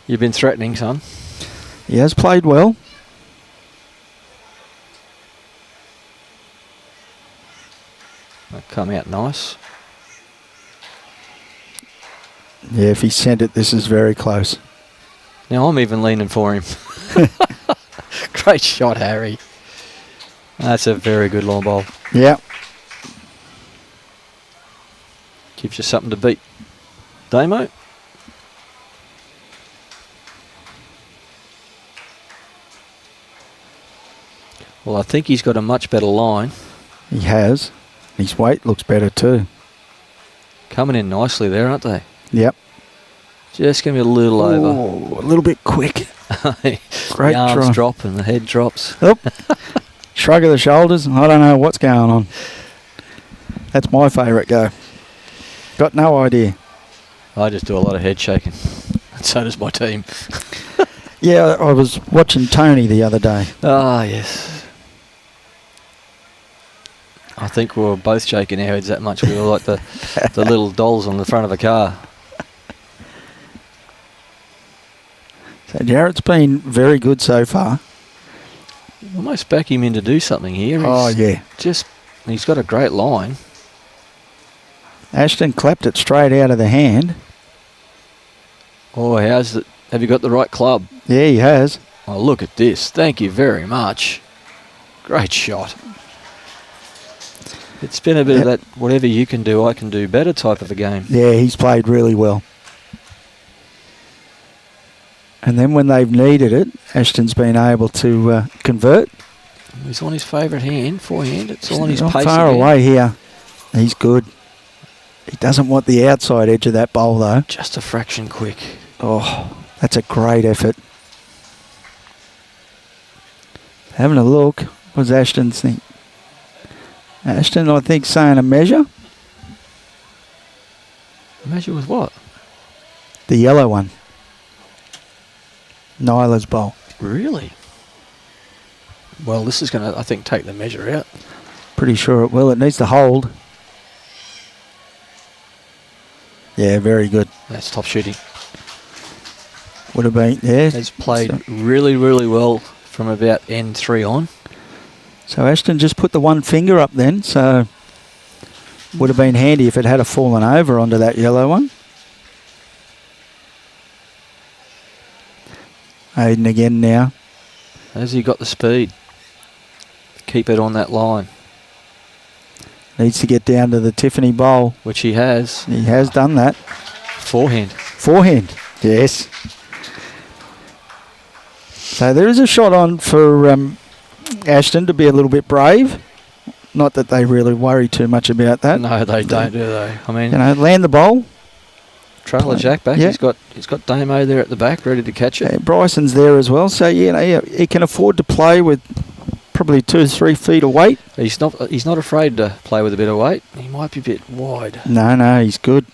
You've been threatening, son. He has played well. That come out nice. Yeah, if he sent it, this is very close. Now I'm even leaning for him. Great shot, Harry. That's a very good long ball. Yeah. Gives you something to beat Damo. Well, I think he's got a much better line. He has. His weight looks better too. Coming in nicely there, aren't they? Yep. Just going to be a little over. A little bit quick. Great Great the arms try. drop and the head drops. Oh. Shrug of the shoulders. I don't know what's going on. That's my favourite go. Got no idea. I just do a lot of head shaking. And so does my team. Yeah, I was watching Tony the other day. Ah, yes. I think we were both shaking our heads that much. We were like the little dolls on the front of a car. So Jarrett's been very good so far. Almost back him in to do something here. He's got a great line. Ashton clapped it straight out of the hand. Oh, how's it? Have you got the right club? Yeah, he has. Oh, look at this. Thank you very much. Great shot. It's been a bit of that whatever you can do, I can do better type of a game. Yeah, he's played really well. And then when they've needed it, Ashton's been able to convert. He's on his favourite hand, forehand. It's all on his not pace far again. away here. He's good. He doesn't want the outside edge of that bowl, though. Just a fraction quick. Oh, that's a great effort. Having a look. What does Ashton think? Ashton, I think, saying a measure. Measure with what? The yellow one. Nyla's bowl. Really? Well, this is going to, I think, take the measure out. Pretty sure it will. It needs to hold. Yeah, very good. That's top shooting. Would have been, yeah. Has played really, really well from about N3 on. So Ashton just put the one finger up then, so would have been handy if it had fallen over onto that yellow one. Ayden again now. Has he got the speed? Keep it on that line. Needs to get down to the Tiffany bowl. Which he has. He has done that. Forehand. Forehand, yes. So there is a shot on for Ashton to be a little bit brave. Not that they really worry too much about that. No, they don't, do they? I mean, land the bowl. Trailer Jack back. Yeah. He's got Damo there at the back, ready to catch it. Bryson's there as well, so he can afford to play with probably 2 or 3 feet of weight. He's not afraid to play with a bit of weight. He might be a bit wide. No, he's good.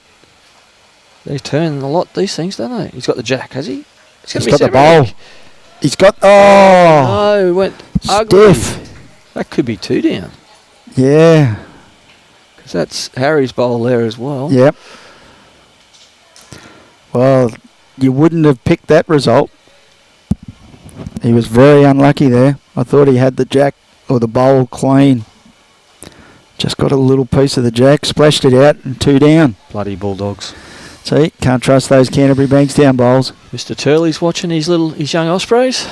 They turn a lot, these things, don't they? He's got the jack, has he? He's got the bowl. He's got... Oh! No, it went ugly. Stiff. That could be 2 down. Yeah. Because that's Harry's bowl there as well. Yep. Well, you wouldn't have picked that result. He was very unlucky there. I thought he had the jack or the bowl clean. Just got a little piece of the jack, splashed it out, and 2 down. Bloody Bulldogs. See, can't trust those Canterbury Bankstown bowls. Mr. Turley's watching his young Ospreys.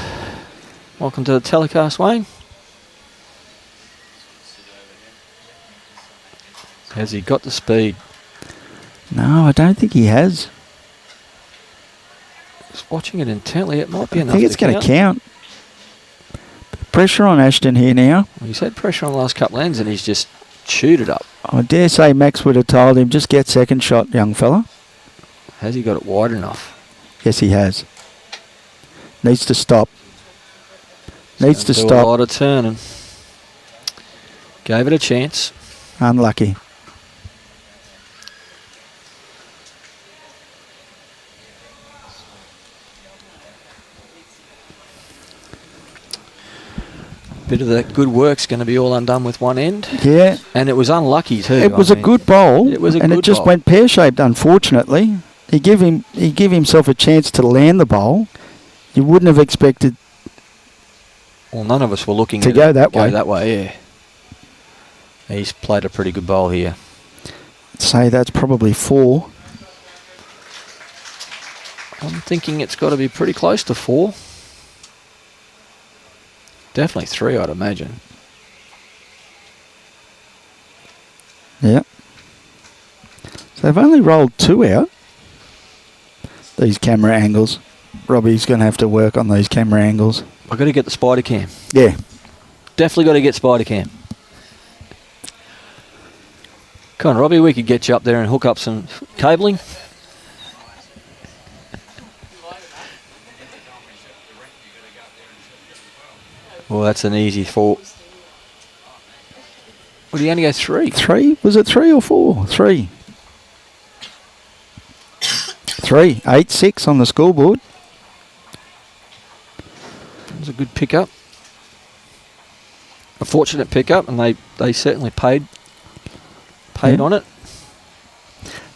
Welcome to the telecast, Wayne. Has he got the speed? No, I don't think he has. Just watching it intently, it might be enough. I think it's going to count. Pressure on Ashton here now. Well, he's had pressure on the last couple ends and he's just chewed it up. I dare say Max would have told him, just get second shot, young fella. Has he got it wide enough? Yes, he has. Needs to stop. Needs to Do a stop. lot of turning. Gave it a chance. Unlucky. Bit of that good work's going to be all undone with one end. Yeah. And it was unlucky too. It was a good bowl. It was a and good it just bowl. went pear-shaped, unfortunately. He gave himself a chance to land the bowl. You wouldn't have expected Well, none of us were looking to at go it. that way. Go that way, yeah. He's played a pretty good bowl here. Say that's probably 4. I'm thinking it's got to be pretty close to 4. Definitely 3, I'd imagine. Yeah. So they've only rolled 2 out. These camera angles. Robbie's going to have to work on these camera angles. I've got to get the spider cam. Yeah. Definitely got to get spider cam. Come on, Robbie, we could get you up there and hook up some cabling. Well, that's an easy 4. Well, did he only go 3? 3? Was it 3 or 4? 3. 3. 8-6 on the scoreboard. It was a good pickup. A fortunate pickup, and they certainly paid on it.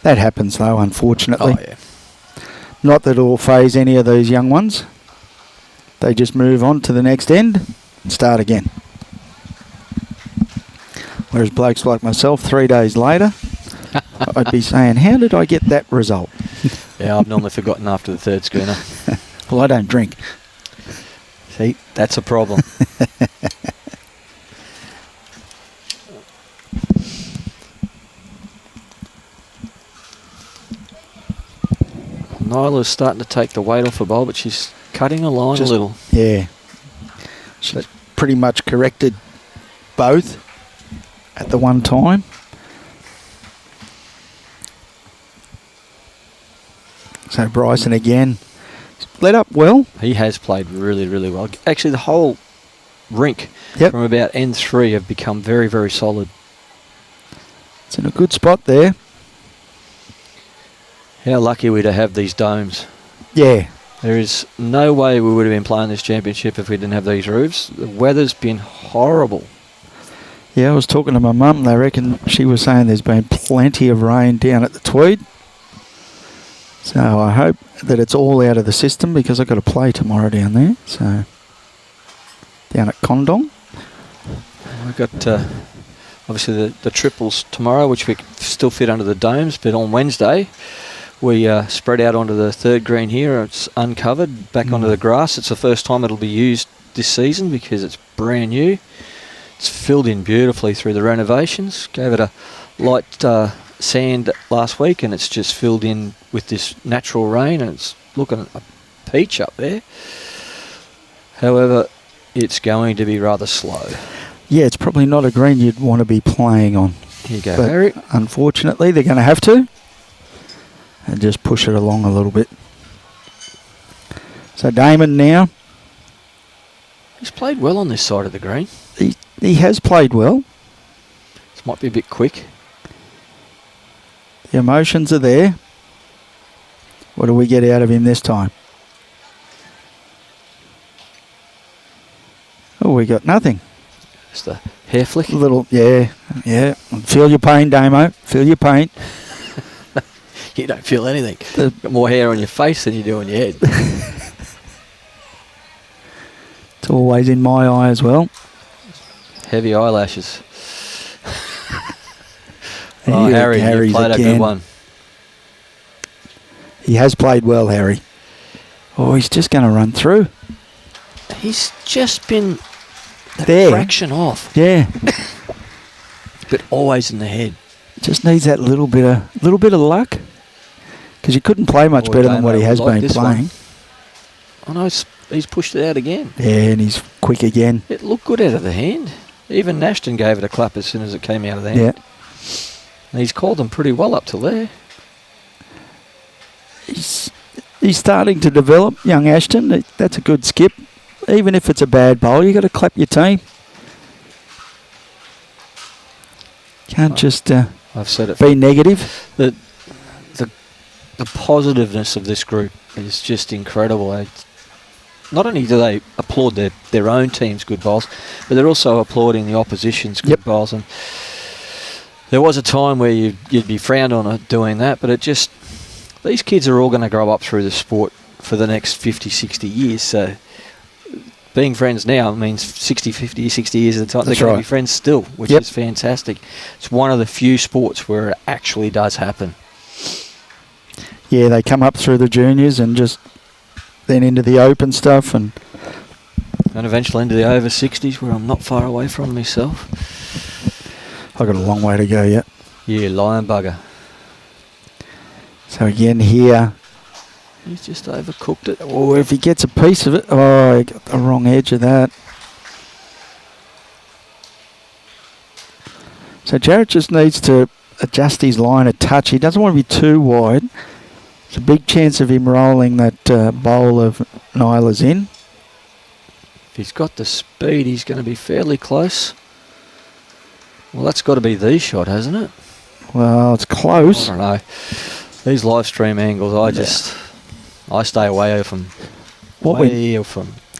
That happens though, unfortunately. Oh, yeah. Not that it'll phase any of these young ones. They just move on to the next end and start again. Whereas blokes like myself, 3 days later, I'd be saying, how did I get that result? Yeah, I've normally forgotten after the third schooner. Well, I don't drink. See, that's a problem. Nyla's starting to take the weight off the bowl, but she's cutting her line a little. Yeah. She's pretty much corrected both at the one time. So Bryson again let up well. He has played really, really well. Actually, the whole rink from about N3 have become very, very solid. It's in a good spot there. How lucky we're to have these domes. Yeah. There is no way we would have been playing this championship if we didn't have these roofs. The weather's been horrible. Yeah, I was talking to my mum. They reckon she was saying there's been plenty of rain down at the Tweed. So I hope that it's all out of the system because I've got to play tomorrow down there. So down at Condong. We've got obviously the triples tomorrow, which we still fit under the domes, but on Wednesday we spread out onto the third green here. It's uncovered, back onto the grass. It's the first time it'll be used this season because it's brand new. It's filled in beautifully through the renovations. Gave it a light sand last week and it's just filled in with this natural rain and it's looking a peach up there. However, it's going to be rather slow. Yeah, it's probably not a green you'd want to be playing on. Here you go, but Harry. Unfortunately, they're going to have to. And just push it along a little bit. So Damon now. He's played well on this side of the green. He has played well. This might be a bit quick. The emotions are there. What do we get out of him this time? Oh, we got nothing. Just a hair flick. A little, yeah. Feel your pain, Damo. Feel your pain. You don't feel anything. Got more hair on your face than you do on your head. It's always in my eye as well. Heavy eyelashes. Oh, Harry, you played a good one. He has played well, Harry. Oh, he's just going to run through. He's just been there. Fraction off. Yeah. But always in the head. Just needs that little bit of luck. Because you couldn't play much better than what he has been playing. I know he's pushed it out again. Yeah, and he's quick again. It looked good out of the hand. Even Ashton gave it a clap as soon as it came out of the hand. Yeah. And he's called them pretty well up to there. He's starting to develop, young Ashton. That's a good skip. Even if it's a bad bowl, you got to clap your team. Can't just I've said it. Be negative. The positiveness of this group is just incredible. Not only do they applaud their own team's good bowls, but they're also applauding the opposition's good bowls. And there was a time where you'd be frowned on doing that, but these kids are all going to grow up through the sport for the next 50, 60 years. So being friends now means 60 years at the time. They're going to be friends still, which is fantastic. It's one of the few sports where it actually does happen. Yeah, they come up through the juniors and just then into the open stuff and eventually into the over 60s where I'm not far away from myself. I've got a long way to go yet. Yeah, lion bugger. So again here. He's just overcooked it. Oh, if he gets a piece of it. Oh, he got the wrong edge of that. So Jarrett just needs to adjust his line a touch. He doesn't want to be too wide. There's a big chance of him rolling that bowl of Nyla's in. If he's got the speed, he's going to be fairly close. Well, that's got to be the shot, hasn't it? Well, it's close. I don't know. These live stream angles, I stay away from.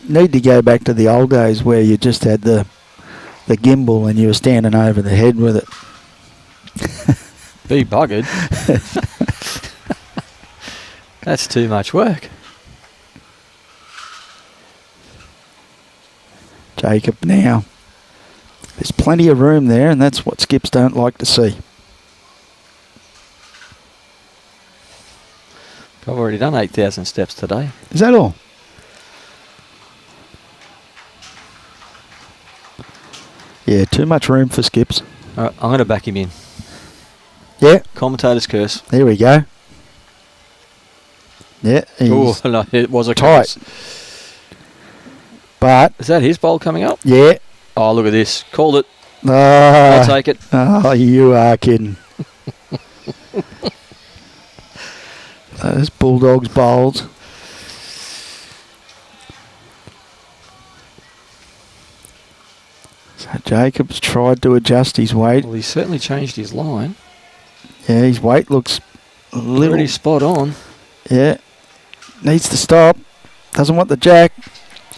Need to go back to the old days where you just had the gimbal and you were standing over the head with it. Be buggered. That's too much work. Jacob now. There's plenty of room there, and that's what skips don't like to see. I've already done 8,000 steps today. Is that all? Yeah, too much room for skips. All right, I'm going to back him in. Yeah, Commentator's curse. there we go. Yeah, Oh, he's no, it was a tight. curse. But, Is that his bowl coming up? yeah. Oh, look at this. Called it. I'll Oh, take it. you are kidding. Those Bulldogs bowls. So Jacob's tried to adjust his weight. Well, he's certainly changed his line. Yeah, his weight looks a little... Pretty spot on. Yeah. Needs to stop. Doesn't want the jack.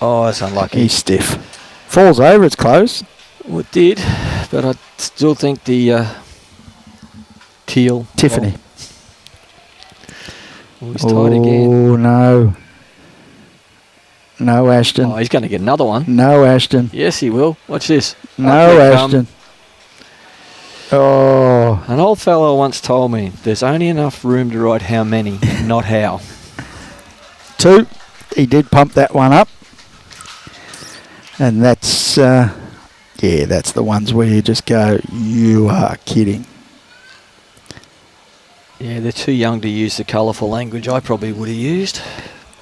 Oh, that's unlucky. He's stiff. Falls over, it's close. Well, it did, but I still think the teal. Tiffany. Oh, he's tied again. Oh, no. No, Ashton. Oh, he's going to get another one. No, Ashton. Yes, he will. Watch this. No, Up they come. Ashton. Oh. An old fellow once told me there's only enough room to write how many, not how. 2. He did pump that one up. And that's, yeah, that's the ones where you just go, you are kidding. Yeah, they're too young to use the colourful language I probably would have used.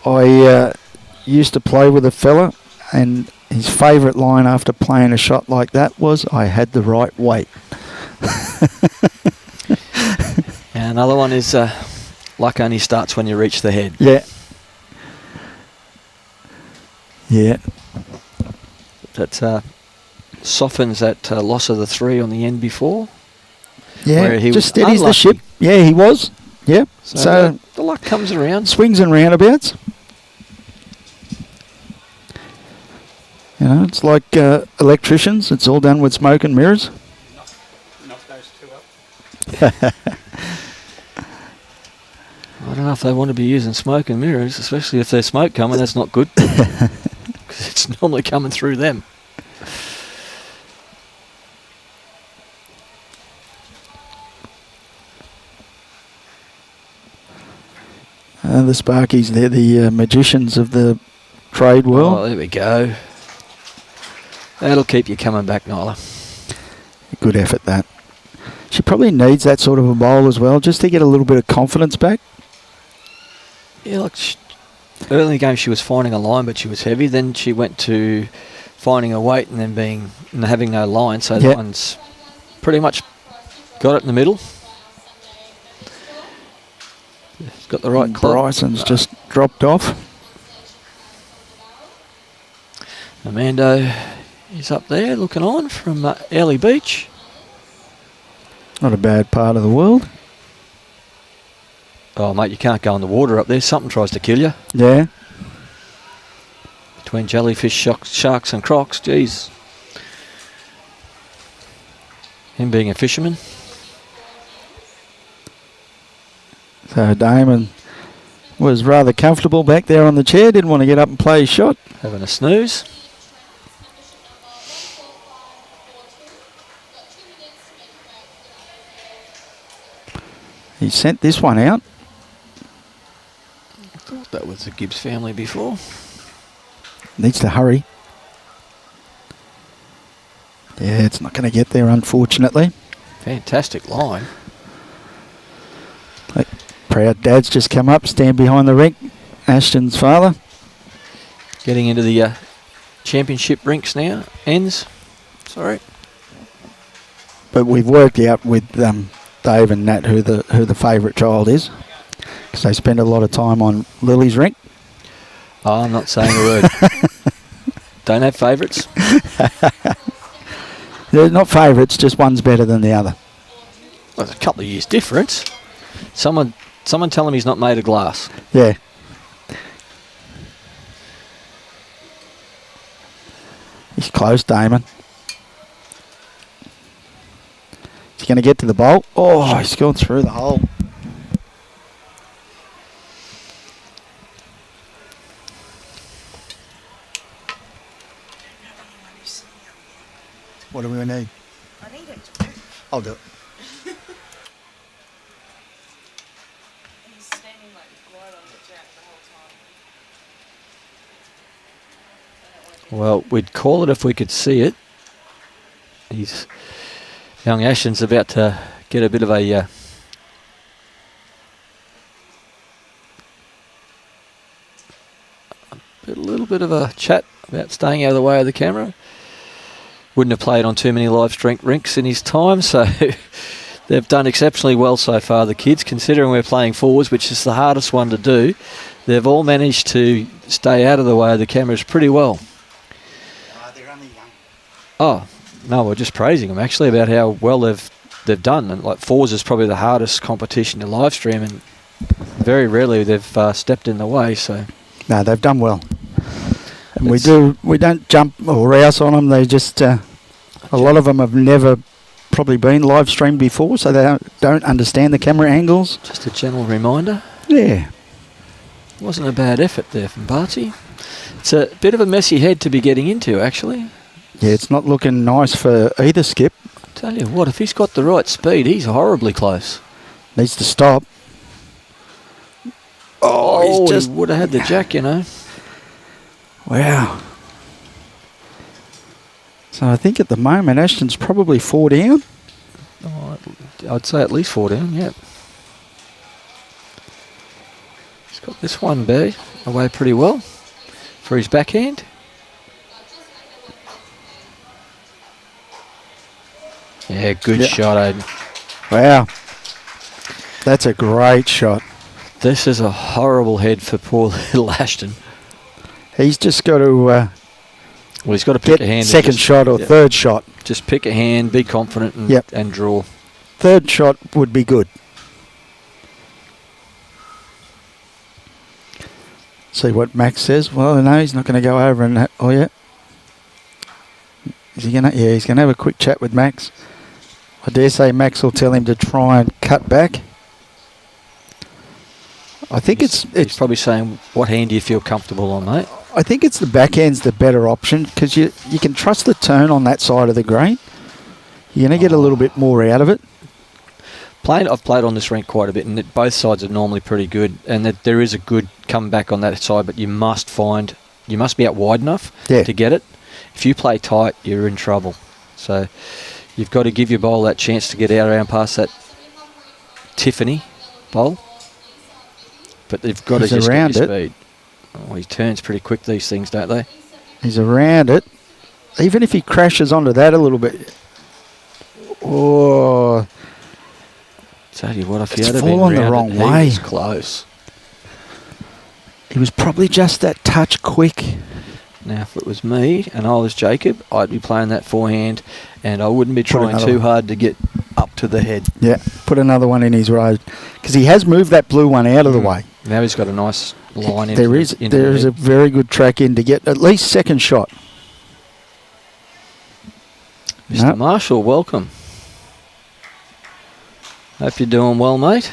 I used to play with a fella, and his favourite line after playing a shot like that was, I had the right weight. And another one is, luck only starts when you reach the head. Yeah. Yeah. That softens that loss of the 3 on the end before. Yeah, Where he just was steadies the unlucky. ship. Yeah, he was. Yeah. So the luck comes around. swings and roundabouts. You know, it's like electricians. It's all done with smoke and mirrors. Knock those 2 up. I don't know if they want to be using smoke and mirrors, especially if there's smoke coming. That's not good. Because it's normally coming through them. The Sparkies, they're the magicians of the trade world. Oh, there we go. That'll keep you coming back, Nyla. Good effort, that. She probably needs that sort of a bowl as well, just to get a little bit of confidence back. Yeah, like early in the game she was finding a line, but she was heavy. Then she went to finding a weight and then having no line. So that one's pretty much got it in the middle. It's got the right club. Bryson's just dropped off. Amando is up there looking on from Early Beach. Not a bad part of the world. Oh, mate, you can't go in the water up there. Something tries to kill you. Yeah. Between jellyfish, sharks and crocs, geez. Him being a fisherman. So Damon was rather comfortable back there on the chair. Didn't want to get up and play his shot. Having a snooze. He sent this one out. I thought that was the Gibbs family before. Needs to hurry. Yeah, it's not going to get there, unfortunately. Fantastic line. Proud dad's just come up, stand behind the rink. Ashton's father. Getting into the championship rinks now. Ends. Sorry. But we've worked out with Dave and Nat who the favourite child is, because they spend a lot of time on Lily's rink. Oh, I'm not saying a word. Don't have favourites. They're not favourites, just one's better than the other. Well, there's a couple of years difference. Someone tell him he's not made of glass. Yeah. He's close, Damon. Is he going to get to the bowl? Oh, he's gone through the hole. What do we need? I need it. I'll do it. He's standing like right on the jack the whole time. Well, we'd call it if we could see it. Young Ashton's about to get a bit of a little bit of a chat about staying out of the way of the camera. Wouldn't have played on too many live strength rinks in his time, so they've done exceptionally well so far, the kids, considering we're playing fours, which is the hardest one to do. They've all managed to stay out of the way of the cameras pretty well. They're only young. Oh, no, we're just praising them actually about how well they've done. And like fours is probably the hardest competition to live stream, and very rarely they've stepped in the way. So No, they've done well. And we don't jump or rouse on them. They just a lot of them have never probably been live streamed before, so they don't understand the camera angles. just a gentle reminder. Yeah. Wasn't a bad effort there from Barty. It's a bit of a messy head to be getting into, actually. Yeah, it's not looking nice for either skip. Tell you what, if he's got the right speed, he's horribly close. Needs to stop. Oh, he's just he would have had the jack, you know. Wow. So I think at the moment Ashton's probably 4 down. Oh, I'd say at least 4 down, yeah. He's got this one away pretty well for his backhand. Yeah, good shot, Ayden. Wow. That's a great shot. This is a horrible head for poor little Ashton. He's just got to Well, he's got to pick get a hand. second shot or third shot. Just pick a hand, be confident, and draw. Third shot would be good. See what Max says. Well, no, he's not going to go over and... Oh, yeah. Is he going to... Yeah, he's going to have a quick chat with Max. I dare say Max will tell him to try and cut back. I think He's probably saying, what hand do you feel comfortable on, mate? I think it's the backhand's the better option because you can trust the turn on that side of the green. You're going to get a little bit more out of it. I've played on this rink quite a bit, and both sides are normally pretty good, and that there is a good comeback on that side, but you must be out wide enough to get it. If you play tight, you're in trouble. So you've got to give your bowl that chance to get out around past that Tiffany bowl. But they've got to just get your speed. Oh, he turns pretty quick, these things, don't they? He's around it. Even if he crashes onto that a little bit. Oh. Tell you what, if he It's had been fallen the round wrong it, way. he was close. He was probably just that touch quick. Now, if it was me and I was Jacob, I'd be playing that forehand, and I wouldn't be trying too hard to get up to the head. Yeah, put another one in his road. Because he has moved that blue one out of the way. Now he's got a nice line in. There is a very good track in to get at least second shot. Mr. Marshall, welcome. Hope you're doing well, mate.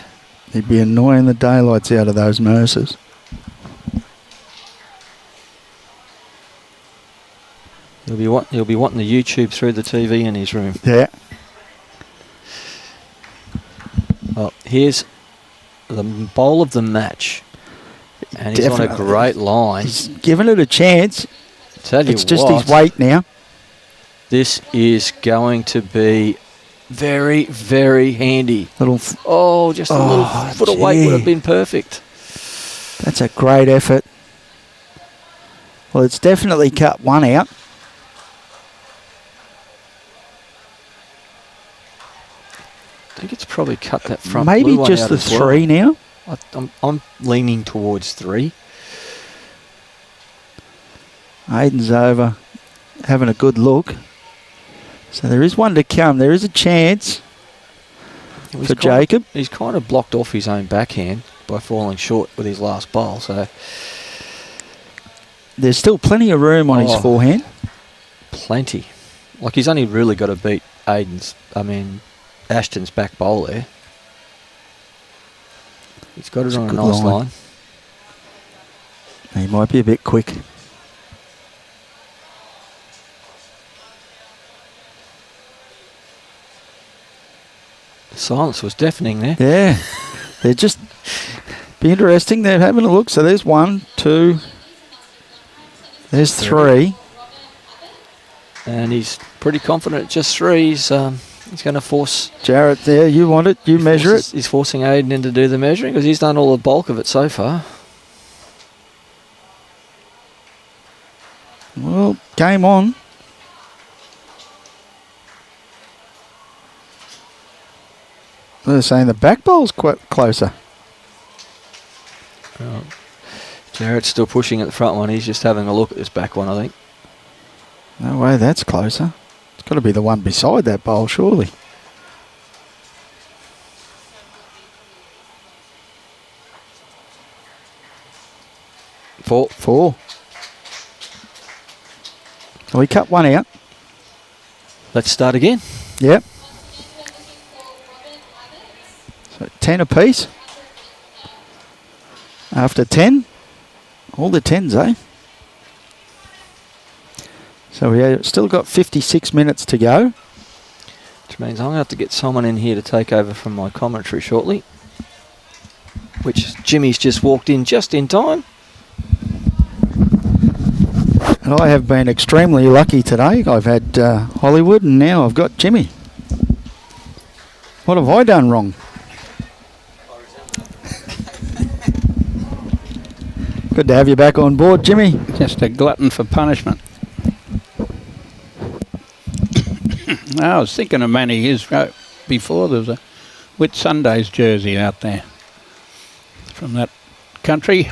He'd be annoying the daylights out of those Mercers. He'll be wanting the YouTube through the TV in his room. Yeah. Well, here's the bowl of the match. And he's on a great line. He's given it a chance. Tell you it's just what, his weight now. This is going to be very, very handy. Just a little foot of weight would have been perfect. That's a great effort. Well, it's definitely cut one out. I think it's probably cut that front Maybe blue one just out the as well. 3 now. I'm leaning towards 3. Ayden's over, having a good look. So there is one to come. There is a chance for Jacob. He's kind of blocked off his own backhand by falling short with his last bowl. So there's still plenty of room on his forehand. Plenty. Like he's only really got to beat Ashton's back bowl there. He's got it on a nice line. He might be a bit quick. Silence was deafening there. Yeah. They're just be interesting. They're having a look. So there's 1, 2. There's 3. And he's pretty confident at just 3. He's going to force... Jarrett there, you want it, you measure it. He's forcing Ayden in to do the measuring because he's done all the bulk of it so far. Well, game on. They're saying the back bowl's quite closer. Jarrett's still pushing at the front one. He's just having a look at this back one, I think. No way, that's closer. It's got to be the one beside that bowl, surely. Four. So we cut one out. Let's start again. Yep. So 10 apiece. After 10. All the 10s, eh? So we still got 56 minutes to go. Which means I'm going to have to get someone in here to take over from my commentary shortly. Which Jimmy's just walked in just in time. And I have been extremely lucky today. I've had Hollywood and now I've got Jimmy. What have I done wrong? Good to have you back on board, Jimmy. Just a glutton for punishment. I was thinking of many years ago, before there was a Whit Sundays jersey out there from that country.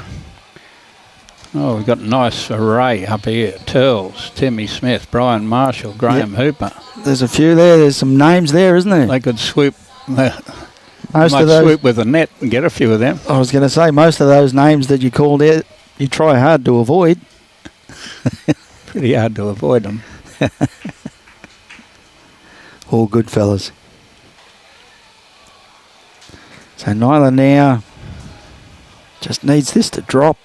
Oh, we've got a nice array up here. Turles, Timmy Smith, Brian Marshall, Graham Hooper. There's a few there. There's some names there, isn't there? They could swoop. Most of those, swoop with a net and get a few of them. I was going to say, most of those names that you called out, you try hard to avoid. Pretty hard to avoid them. All good fellas. So Nyla now just needs this to drop.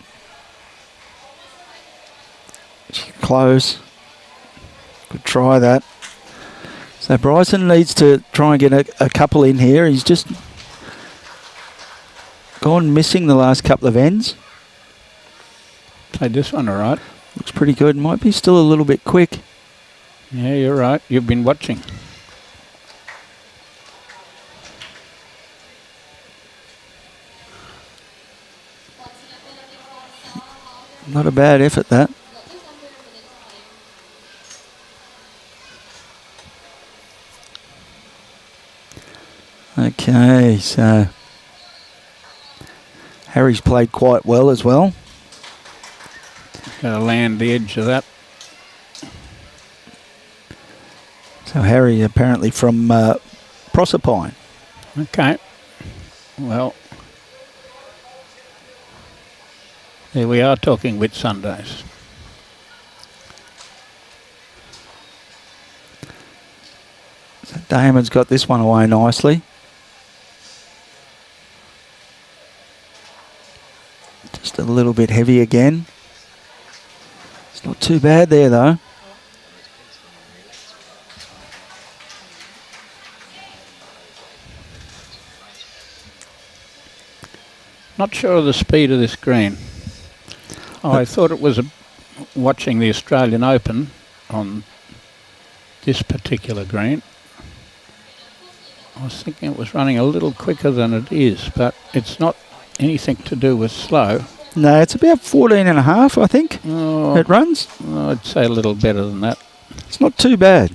She's close. Could try that. So Bryson needs to try and get a couple in here. He's just gone missing the last couple of ends. Played this one all right. Looks pretty good. Might be still a little bit quick. Yeah, you're right. You've been watching. Not a bad effort, that. Okay, so Harry's played quite well as well. Got to land the edge of that. So Harry apparently from Proserpine. Okay. Well, there we are talking Whit Sundays. So Damon's got this one away nicely. Just a little bit heavy again. It's not too bad there though. Not sure of the speed of this green. I thought it was watching the Australian Open on this particular green. I was thinking it was running a little quicker than it is, but it's not anything to do with slow. No, it's about 14 and a half, I think. Oh, It runs. I'd say a little better than that. It's not too bad.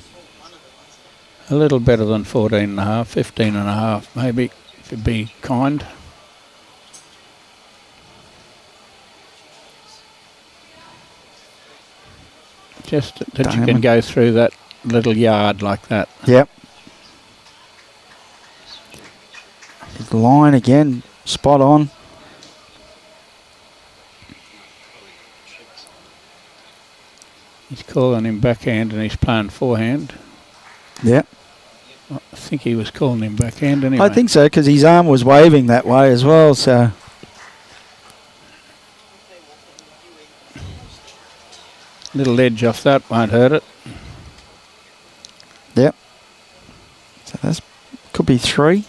A little better than 14 and a half, 15 and a half, maybe, to be kind. Just that you can go through that little yard like that. Yep. The line again, spot on. He's calling him backhand and he's playing forehand. Yep. I think he was calling him backhand anyway. I think so, because his arm was waving that way as well, so. Little edge off that won't hurt it. Yep. So that's could be 3.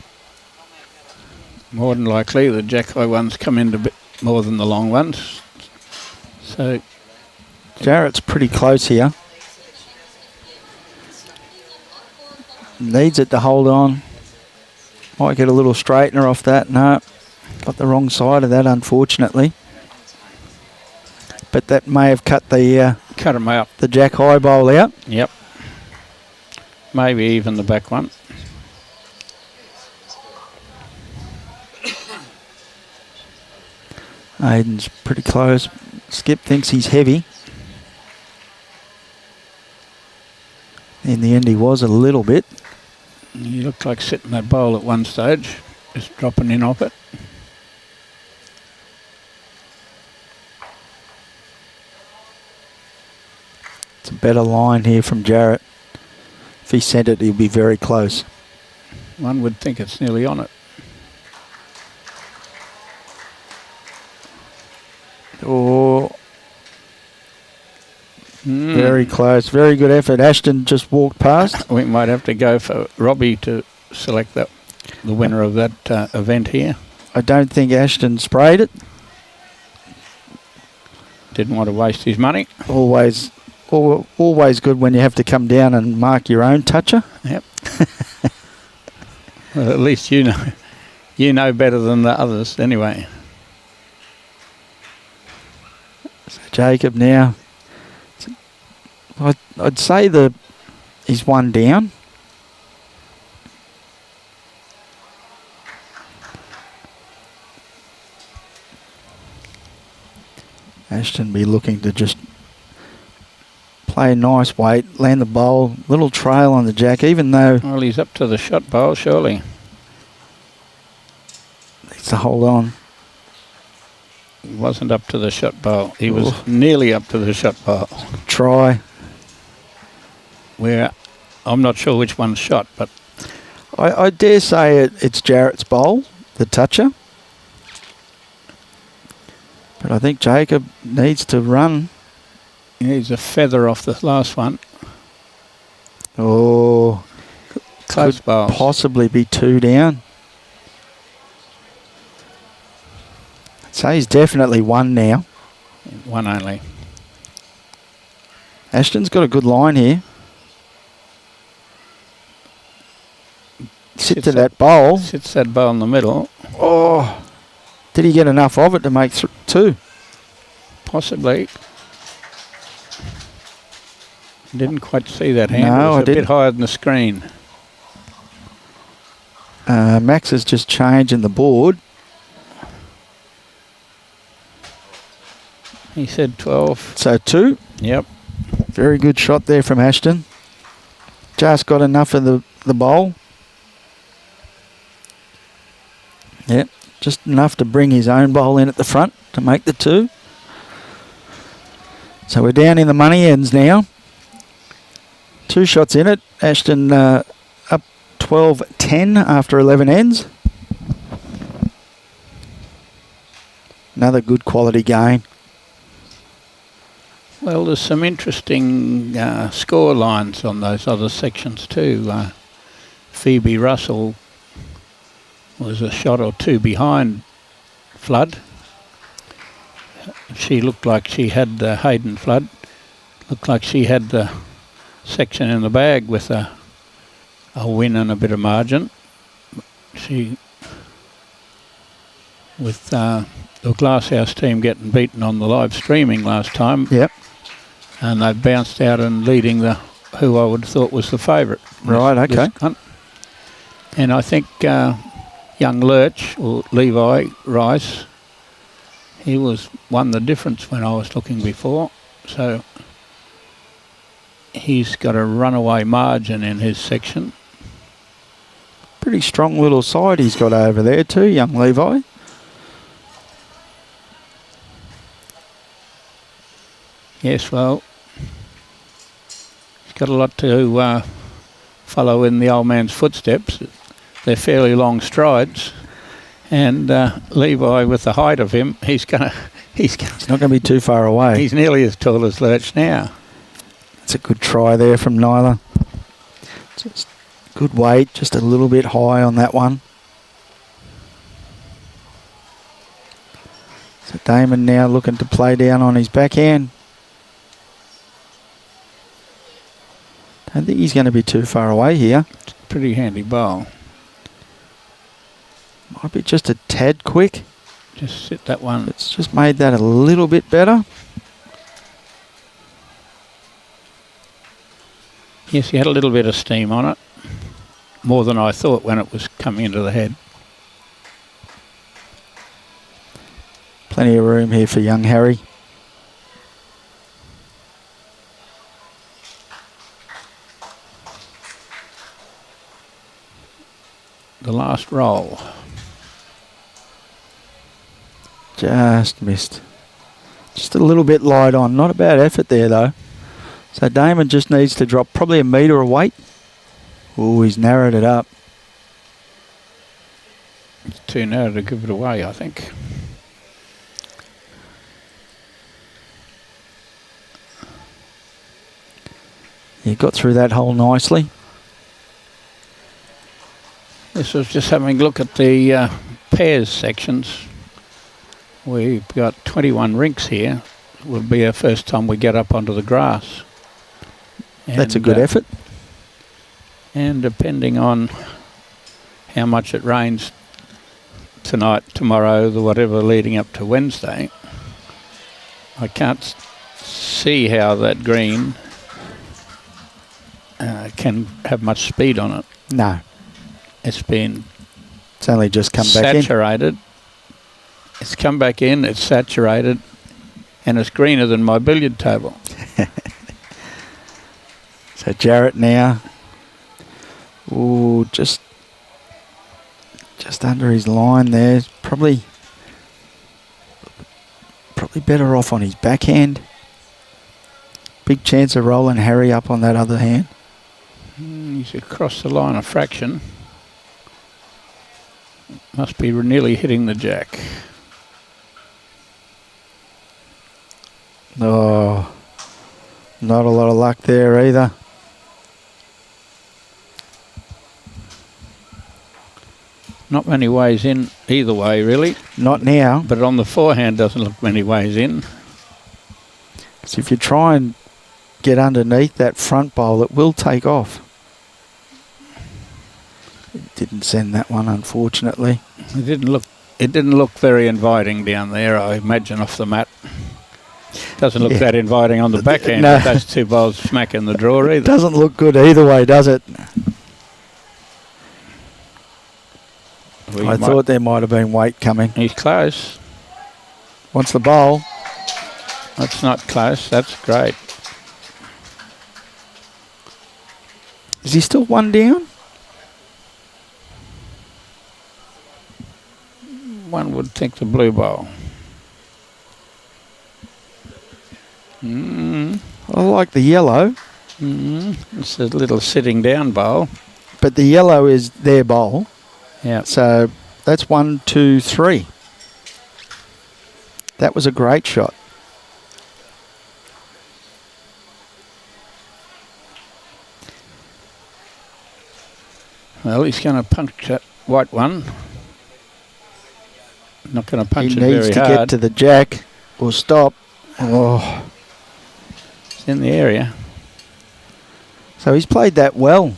More than likely, the jack high ones come in a bit more than the long ones. So Jarrett's pretty close here. Needs it to hold on. Might get a little straightener off that. No, got the wrong side of that, unfortunately. But that may have cut him out. The jack high bowl out. Yep. Maybe even the back one. Ayden's pretty close. Skip thinks he's heavy. In the end, he was a little bit. He looked like sitting that bowl at one stage, just dropping in off it. It's a better line here from Jarrett. If he sent it, he'll be very close. One would think it's nearly on it. Oh, very close. Very good effort. Ashton just walked past. We might have to go for Robbie to select the winner of that event here. I don't think Ashton sprayed it. Didn't want to waste his money. Always good when you have to come down and mark your own toucher. Yep. Well, at least you know better than the others anyway. So Jacob now. I'd say he's one down. Ashton be looking to just play a nice weight, land the bowl, little trail on the jack, even though... Well, he's up to the shot bowl, surely. Needs to hold on. He wasn't up to the shot bowl. He was nearly up to the shot bowl. Try. Where I'm not sure which one's shot, but... I dare say it's Jarrett's bowl, the toucher. But I think Jacob needs to run. He needs a feather off the last one. Oh, close bowl. Possibly be two down. I'd say he's definitely one now. One only. Ashton's got a good line here. Sits to that bowl. Sits that bowl in the middle. Oh, did he get enough of it to make two? Possibly. Didn't quite see that hand. No, it was I a didn't. bit higher than the screen. Max is just changing the board. He said 12. So two. Yep. Very good shot there from Ashton. Just got enough of the bowl. Yep, just enough to bring his own bowl in at the front to make the two. So we're down in the money ends now. Two shots in it. Ashton up 12-10 after 11 ends. Another good quality game. Well, there's some interesting score lines on those other sections too. Phoebe Russell was a shot or two behind Flood. She looked like she had Hayden Flood. Looked like she had the section in the bag with a win and a bit of margin. She, with the Glasshouse team getting beaten on the live streaming last time. Yep. And they bounced out and leading who I would have thought was the favourite. Right, okay. And I think young Lurch, or Levi Rice, he won the difference when I was looking before. So he's got a runaway margin in his section. Pretty strong little side he's got over there too, young Levi. Yes, well, he's got a lot to follow in the old man's footsteps. They're fairly long strides, and Levi, with the height of him, he's not going to be too far away. He's nearly as tall as Lurch now. It's a good try there from Nyla. Just good weight, just a little bit high on that one. So Damon now looking to play down on his backhand. Don't think he's going to be too far away here. Pretty handy bowl. Might be just a tad quick. Just sit that one. It's just made that a little bit better. Yes, he had a little bit of steam on it. More than I thought when it was coming into the head. Plenty of room here for young Harry. The last roll. Just missed. Just a little bit light on. Not a bad effort there though. So Damon just needs to drop probably a metre of weight. Oh, he's narrowed it up. It's too narrow to give it away, I think. He got through that hole nicely. This was just having a look at the pairs sections. We've got 21 rinks here. It will be our first time we get up onto the grass. That's a good effort. And depending on how much it rains tonight, tomorrow, the whatever leading up to Wednesday, I can't see how that green can have much speed on it. No. It's been It's only just come back in. saturated. It's come back in, it's saturated, and it's greener than my billiard table. So Jarrett now. Ooh, just under his line there. Probably better off on his backhand. Big chance of rolling Harry up on that other hand. He's across the line a fraction. Must be nearly hitting the jack. Oh, not a lot of luck there either. Not many ways in either way, really. Not now. But on the forehand doesn't look many ways in. So if you try and get underneath that front bowl, it will take off. It didn't send that one, unfortunately. It didn't look very inviting down there, I imagine, off the mat. Doesn't look that inviting on the backhand, No. but those two bowls smack in the draw either. Doesn't look good either way, does it? I thought there might have been weight coming. He's close. Wants the bowl. That's not close. That's great. Is he still one down? One would think the blue bowl. I like the yellow. It's a little sitting down bowl. But the yellow is their bowl. Yeah. So that's 1, 2, 3. That was a great shot. Well, he's going to punch that white one. Not going to punch He it needs very to hard. get to the jack or stop. Oh, It's in the area. so he's played that well,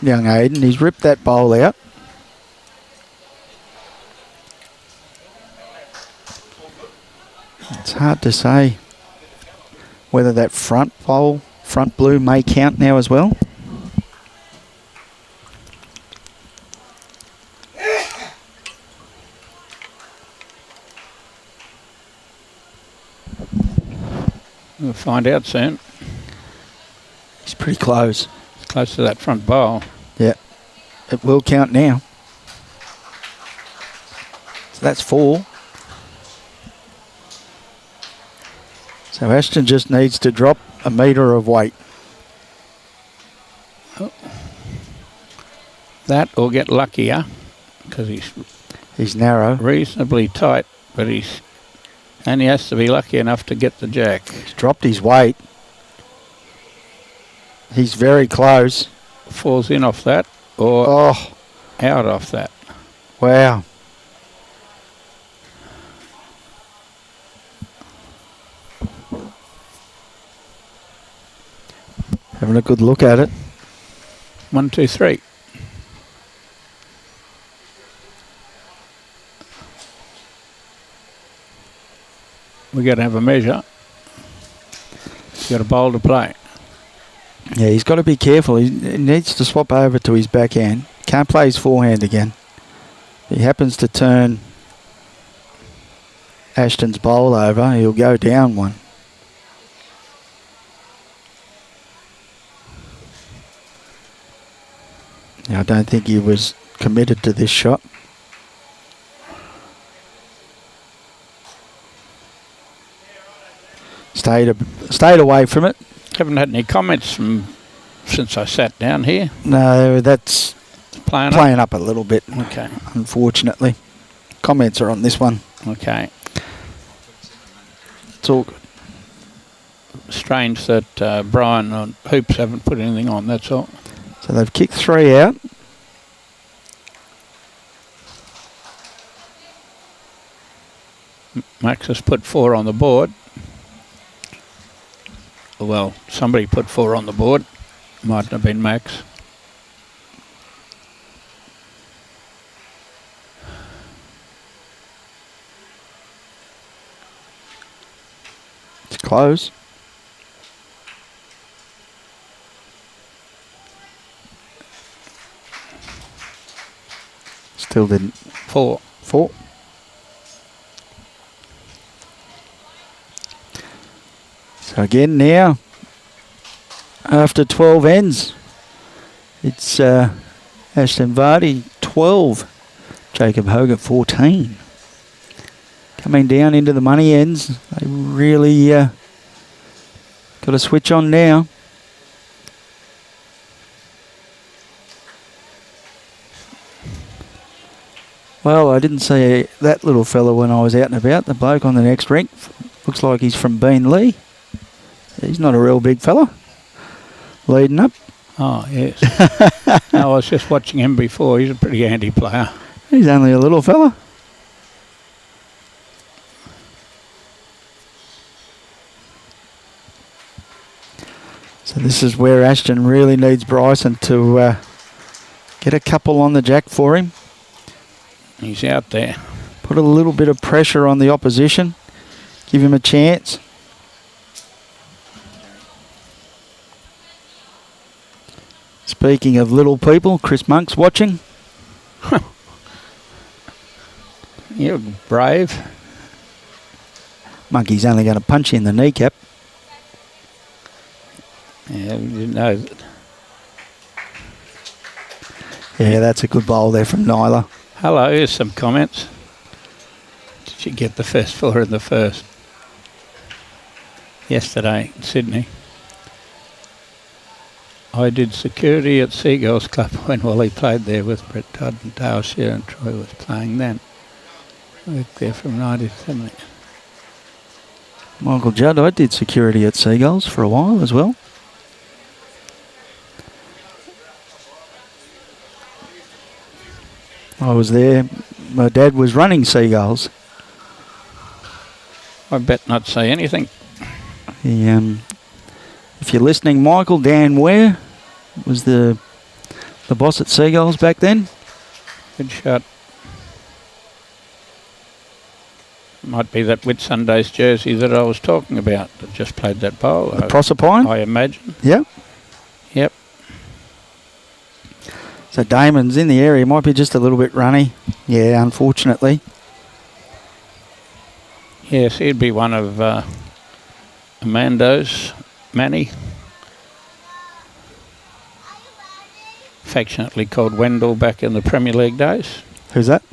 young Ayden. He's ripped that bowl out. It's hard to say whether that front bowl, front blue, may count now as well. We'll find out soon. He's pretty close. It's close to that front bowl. Yeah, it will count now. So that's 4. So Ashton just needs to drop a metre of weight. That or get luckier, because He's narrow. reasonably tight, but he's only has to be lucky enough to get the jack. He's dropped his weight. He's very close. Falls in off that or Oh, out off that. wow. Having a good look at it. 1, 2, 3. We got to have a measure. Got a bowl to play. Yeah, he's got to be careful. He needs to swap over to his backhand. Can't play his forehand again. He happens to turn Ashton's bowl over, he'll go down one. Now, I don't think he was committed to this shot. Stayed away from it. Haven't had any comments from since I sat down here. No, that's Playing up a little bit. Okay. Unfortunately. Comments are on this one. Okay. It's all good. Strange that Brian on Hoops haven't put anything on, that's all. So they've kicked 3 out. Max has put 4 on the board. Well, somebody put 4 on the board. Mightn't have been Max. It's close. Still didn't. 4. 4. So again now, after 12 ends, it's Ashton Vardy 12, Jacob Hoger 14. Coming down into the money ends, they really got to switch on now. Well, I didn't see that little fella when I was out and about. The bloke on the next rink looks like he's from Beenleigh. He's not a real big fella. Leading up. Oh, yes. No, I was just watching him before. He's a pretty handy player. He's only a little fella. So this is where Ashton really needs Bryson to get a couple on the jack for him. He's out there. Put a little bit of pressure on the opposition. Give him a chance. Speaking of little people, Chris Monk's watching. You're brave. Monkey's only going to punch you in the kneecap. Yeah, we didn't know that. Yeah, that's a good bowl there from Nyla. Hello, here's some comments. Did you get the first 4 in the first? Yesterday in Sydney. I did security at Seagulls Club when Wally played there with Brett Todd and Dale Shearer and Troy was playing then. I worked there from 1970. Michael Judd, I did security at Seagulls for a while as well. I was there. My dad was running Seagulls. I bet not say anything. He, if you're listening, Michael, Dan Ware was the boss at Seagulls back then. Good shot. Might be that Whitsundays jersey that I was talking about that just played that bowl. The Proserpine? I imagine. Yep. Yep. So Damon's in the area. Might be just a little bit runny. Yeah, unfortunately. Yes, he'd be one of Amando's, Manny. Affectionately called Wendell back in the Premier League days. Who's that?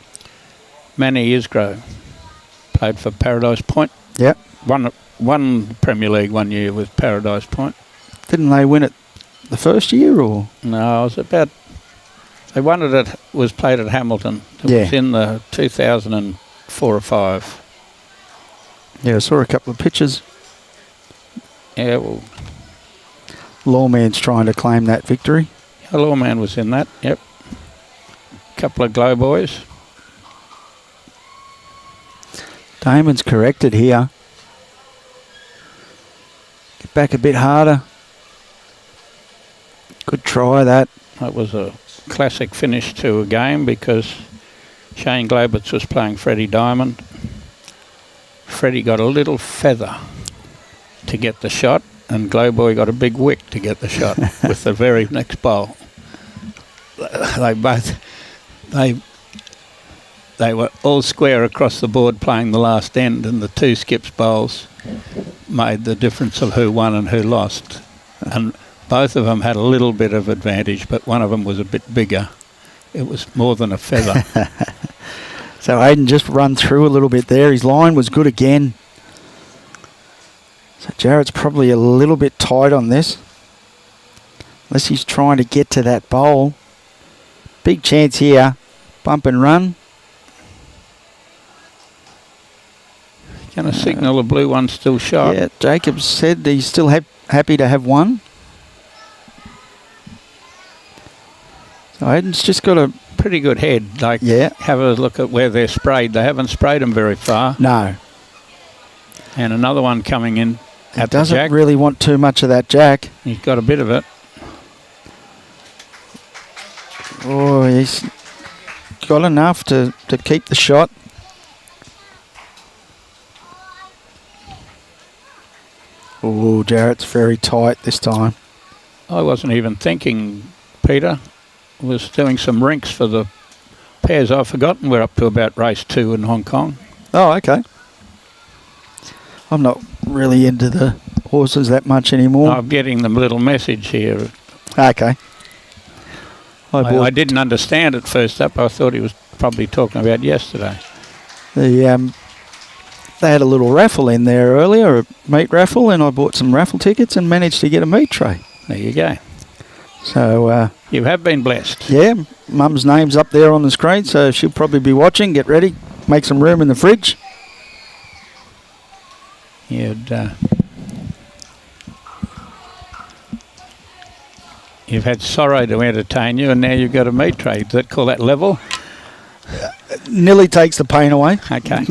Manny Isgrove. Played for Paradise Point. Yep. Won Premier League 1 year with Paradise Point. Didn't they win it the first year or? No, it was about... They won it at... was played at Hamilton. It was in the 2004 or 5. Yeah, I saw a couple of pictures. Yeah, well... Lawman's trying to claim that victory. Lawman was in that, yep. Couple of glow boys. Damon's corrected here. Get back a bit harder. try, that. That was a classic finish to a game because Shane Globitz was playing Freddie Diamond. Freddie got a little feather to get the shot, and Glowboy got a big wick to get the shot with the very next bowl. They were all square across the board playing the last end, and the two skips bowls made the difference of who won and who lost. And both of them had a little bit of advantage, but one of them was a bit bigger. It was more than a feather. So Ayden just run through a little bit there. His line was good again. So Jarrett's probably a little bit tight on this. Unless he's trying to get to that bowl. Big chance here. Bump and run. Going to signal the blue one still shot. Yeah, Jacob said he's still happy to have one. So Ayden's just got a pretty good head. Have a look at where they're sprayed. They haven't sprayed them very far. No. And another one coming in at the doesn't jack. really want too much of that jack. He's got a bit of it. Oh, he's got enough to keep the shot. Oh, Jarrett's very tight this time. I wasn't even thinking, Peter. Was doing some rinks for the pairs. I've forgotten we're up to about race 2 in Hong Kong. Oh, okay. I'm not really into the horses that much anymore. I'm getting the little message here. Okay. I didn't understand it first up. I thought he was probably talking about yesterday. They had a little raffle in there earlier, a meat raffle, and I bought some raffle tickets and managed to get a meat tray. There you go. So you have been blessed. Yeah, Mum's name's up there on the screen, so she'll probably be watching. Get ready, make some room in the fridge. You've had sorrow to entertain you, and now you've got a meat tray. Does that call that level? Nearly takes the pain away. Okay.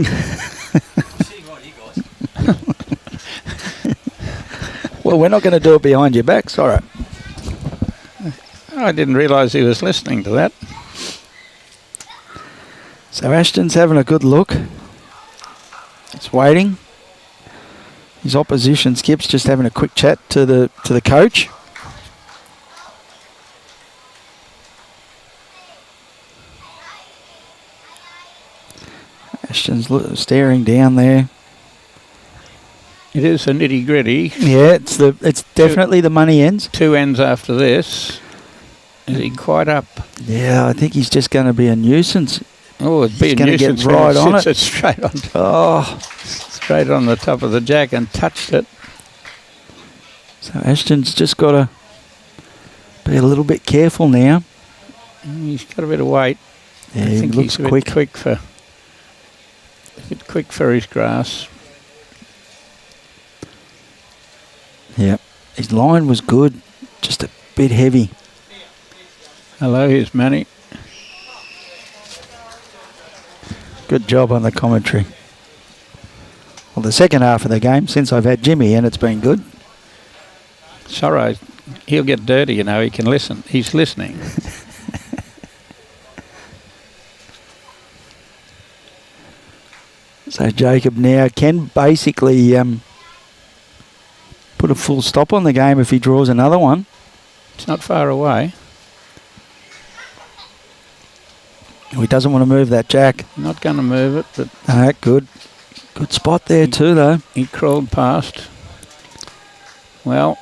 Well, we're not going to do it behind your back. Sorry. I didn't realise he was listening to that. So Ashton's having a good look. He's waiting. His opposition skip's just having a quick chat to the coach. Ashton's staring down there. It is a nitty gritty. Yeah, it's definitely the money ends. 2 ends after this. Is he quite up? Yeah, I think he's just going to be a nuisance. Oh, it'd be a nuisance. Get right on it. Straight on. Oh, straight on the top of the jack and touched it. So Ashton's just got to be a little bit careful now. He's got a bit of weight. Yeah, I think he looks he's a bit quick for his grass. Yeah, his line was good, just a bit heavy. Hello, here's Manny. Good job on the commentary. Well, the second half of the game, since I've had Jimmy in, it's been good. Sorry, he'll get dirty, you know, he can listen. He's listening. So Jacob now can basically put a full stop on the game if he draws another one. It's not far away. He doesn't want to move that jack. Not going to move it, but... Good. Good spot there too, though. He crawled past. Well,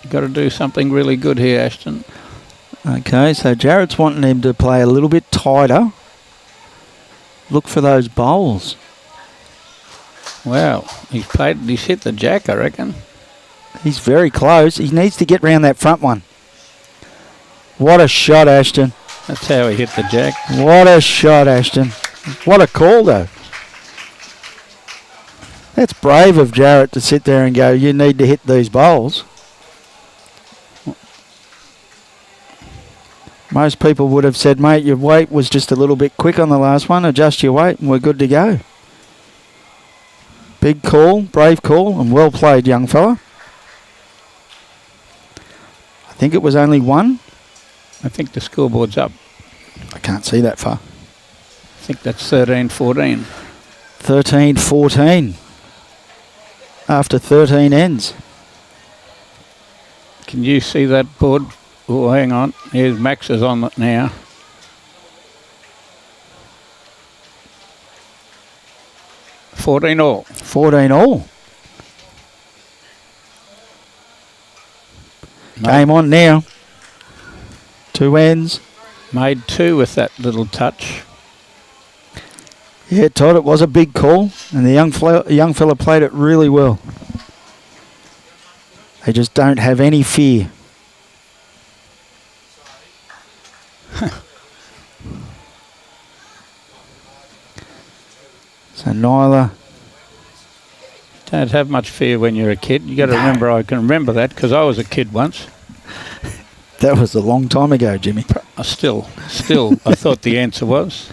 you've got to do something really good here, Ashton. Okay, so Jarrett's wanting him to play a little bit tighter. Look for those bowls. Well, he's hit the jack, I reckon. He's very close. He needs to get round that front one. What a shot, Ashton. That's how he hit the jack. What a shot, Ashton. What a call, though. That's brave of Jarrett to sit there and go, you need to hit these bowls. Most people would have said, mate, your weight was just a little bit quick on the last one. Adjust your weight and we're good to go. Big call, brave call, and well played, young fella. I think it was only one. I think the scoreboard's up. I can't see that far. I think that's 13-14. 13-14 after 13 ends. Can you see that board? Oh, hang on. Here's Max is on it now. $14 all. 14 all. Game on now. 2 ends. Made 2 with that little touch. Yeah, Todd, it was a big call, and the young fella played it really well. They just don't have any fear. So Nyla. Don't have much fear when you're a kid. You got to remember, I can remember that because I was a kid once. That was a long time ago, Jimmy. Still, I thought the answer was.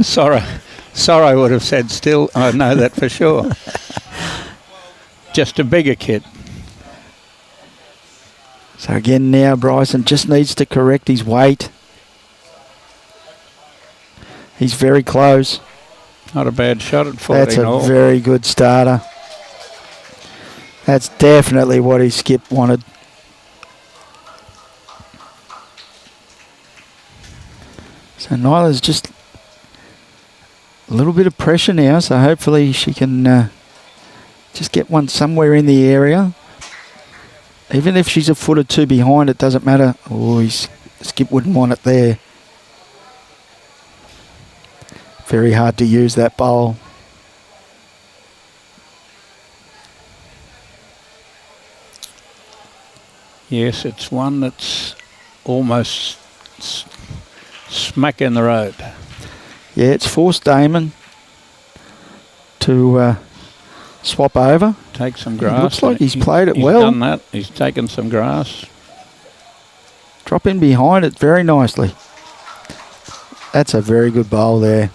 Sorry, I would have said still. I know that for sure. Just a bigger kid. So again now Bryson just needs to correct his weight. He's very close. Not a bad shot at 14 That's a all. very good starter. That's definitely what his skip wanted. So Nyla's just a little bit of pressure now, so hopefully she can just get one somewhere in the area. Even if she's a foot or two behind, it doesn't matter. Oh, his skip wouldn't want it there. Very hard to use that bowl. Yes, it's one that's almost smack in the road. Yeah, it's forced Damon to swap over. Take some grass. It looks like he's played it he's well. Done that. He's taken some grass. Drop in behind it very nicely. That's a very good bowl there.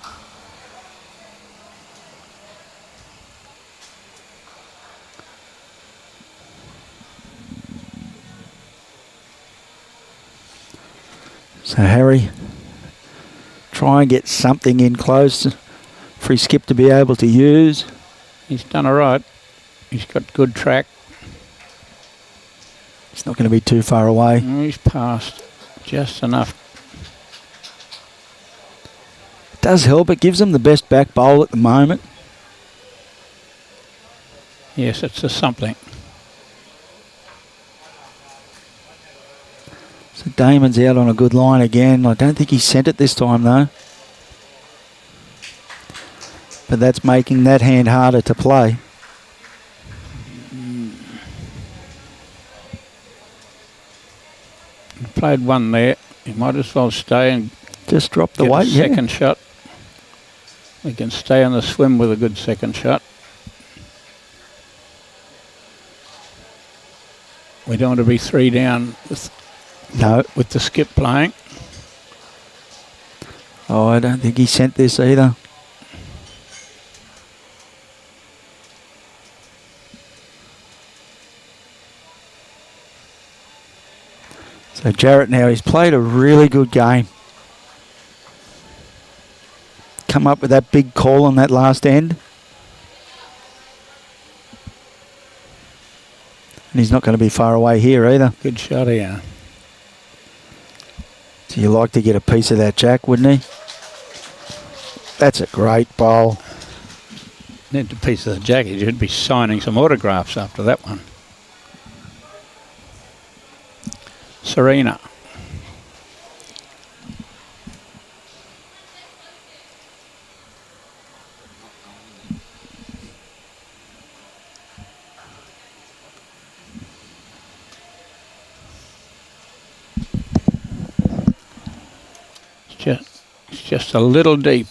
So Harry, try and get something in close for his skip to be able to use. He's done all right. He's got good track. It's not going to be too far away. He's passed just enough. It does help. It gives him the best back bowl at the moment. Yes, it's a something. So Damon's out on a good line again. I don't think he sent it this time though. But that's making that hand harder to play. He played one there. He might as well stay and Just drop the get weight, a yeah. second shot. We can stay on the swim with a good second shot. We don't want to be 3 down No. with the skip playing. Oh, I don't think he sent this either. So Jarrett now, he's played a really good game. Come up with that big call on that last end. And he's not going to be far away here either. Good shot here. So you like to get a piece of that, Jack, wouldn't he? That's a great bowl. Need a piece of the jacket. You'd be signing some autographs after that one. Serena. It's just a little deep.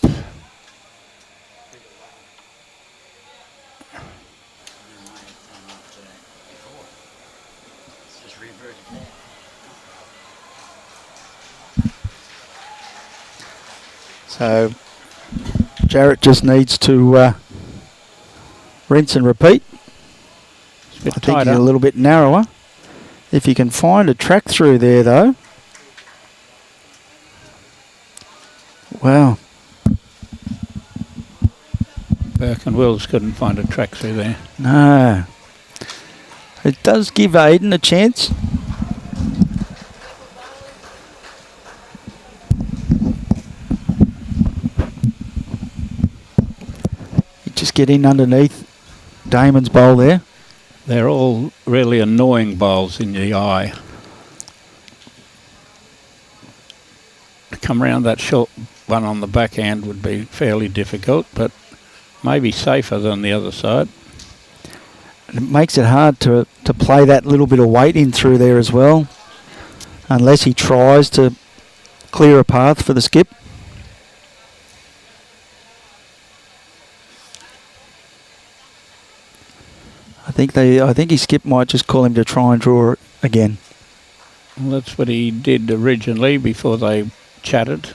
So Jarrett just needs to rinse and repeat. It's a bit I think he's tighter. a little bit narrower. If you can find a track through there though, Wow. Burke and Wills couldn't find a track through there. No. It does give Ayden a chance. You just get in underneath Damon's bowl there. They're all really annoying bowls in the eye. To come round that short one on the backhand would be fairly difficult, but maybe safer than the other side. It makes it hard to play that little bit of weight in through there as well, unless he tries to clear a path for the skip. I think his skip might just call him to try and draw it again. Well, that's what he did originally before they chatted.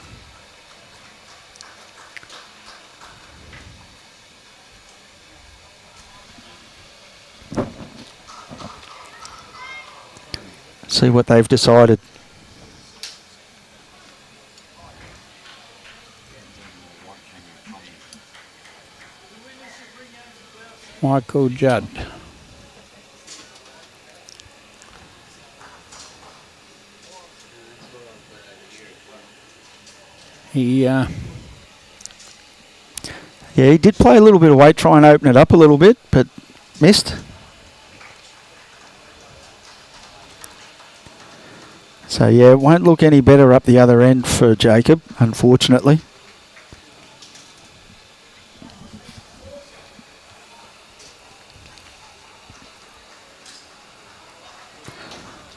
See what they've decided. Michael Judd. Yeah, he did play a little bit of weight, try and open it up a little bit, but missed. So yeah, it won't look any better up the other end for Jacob, unfortunately.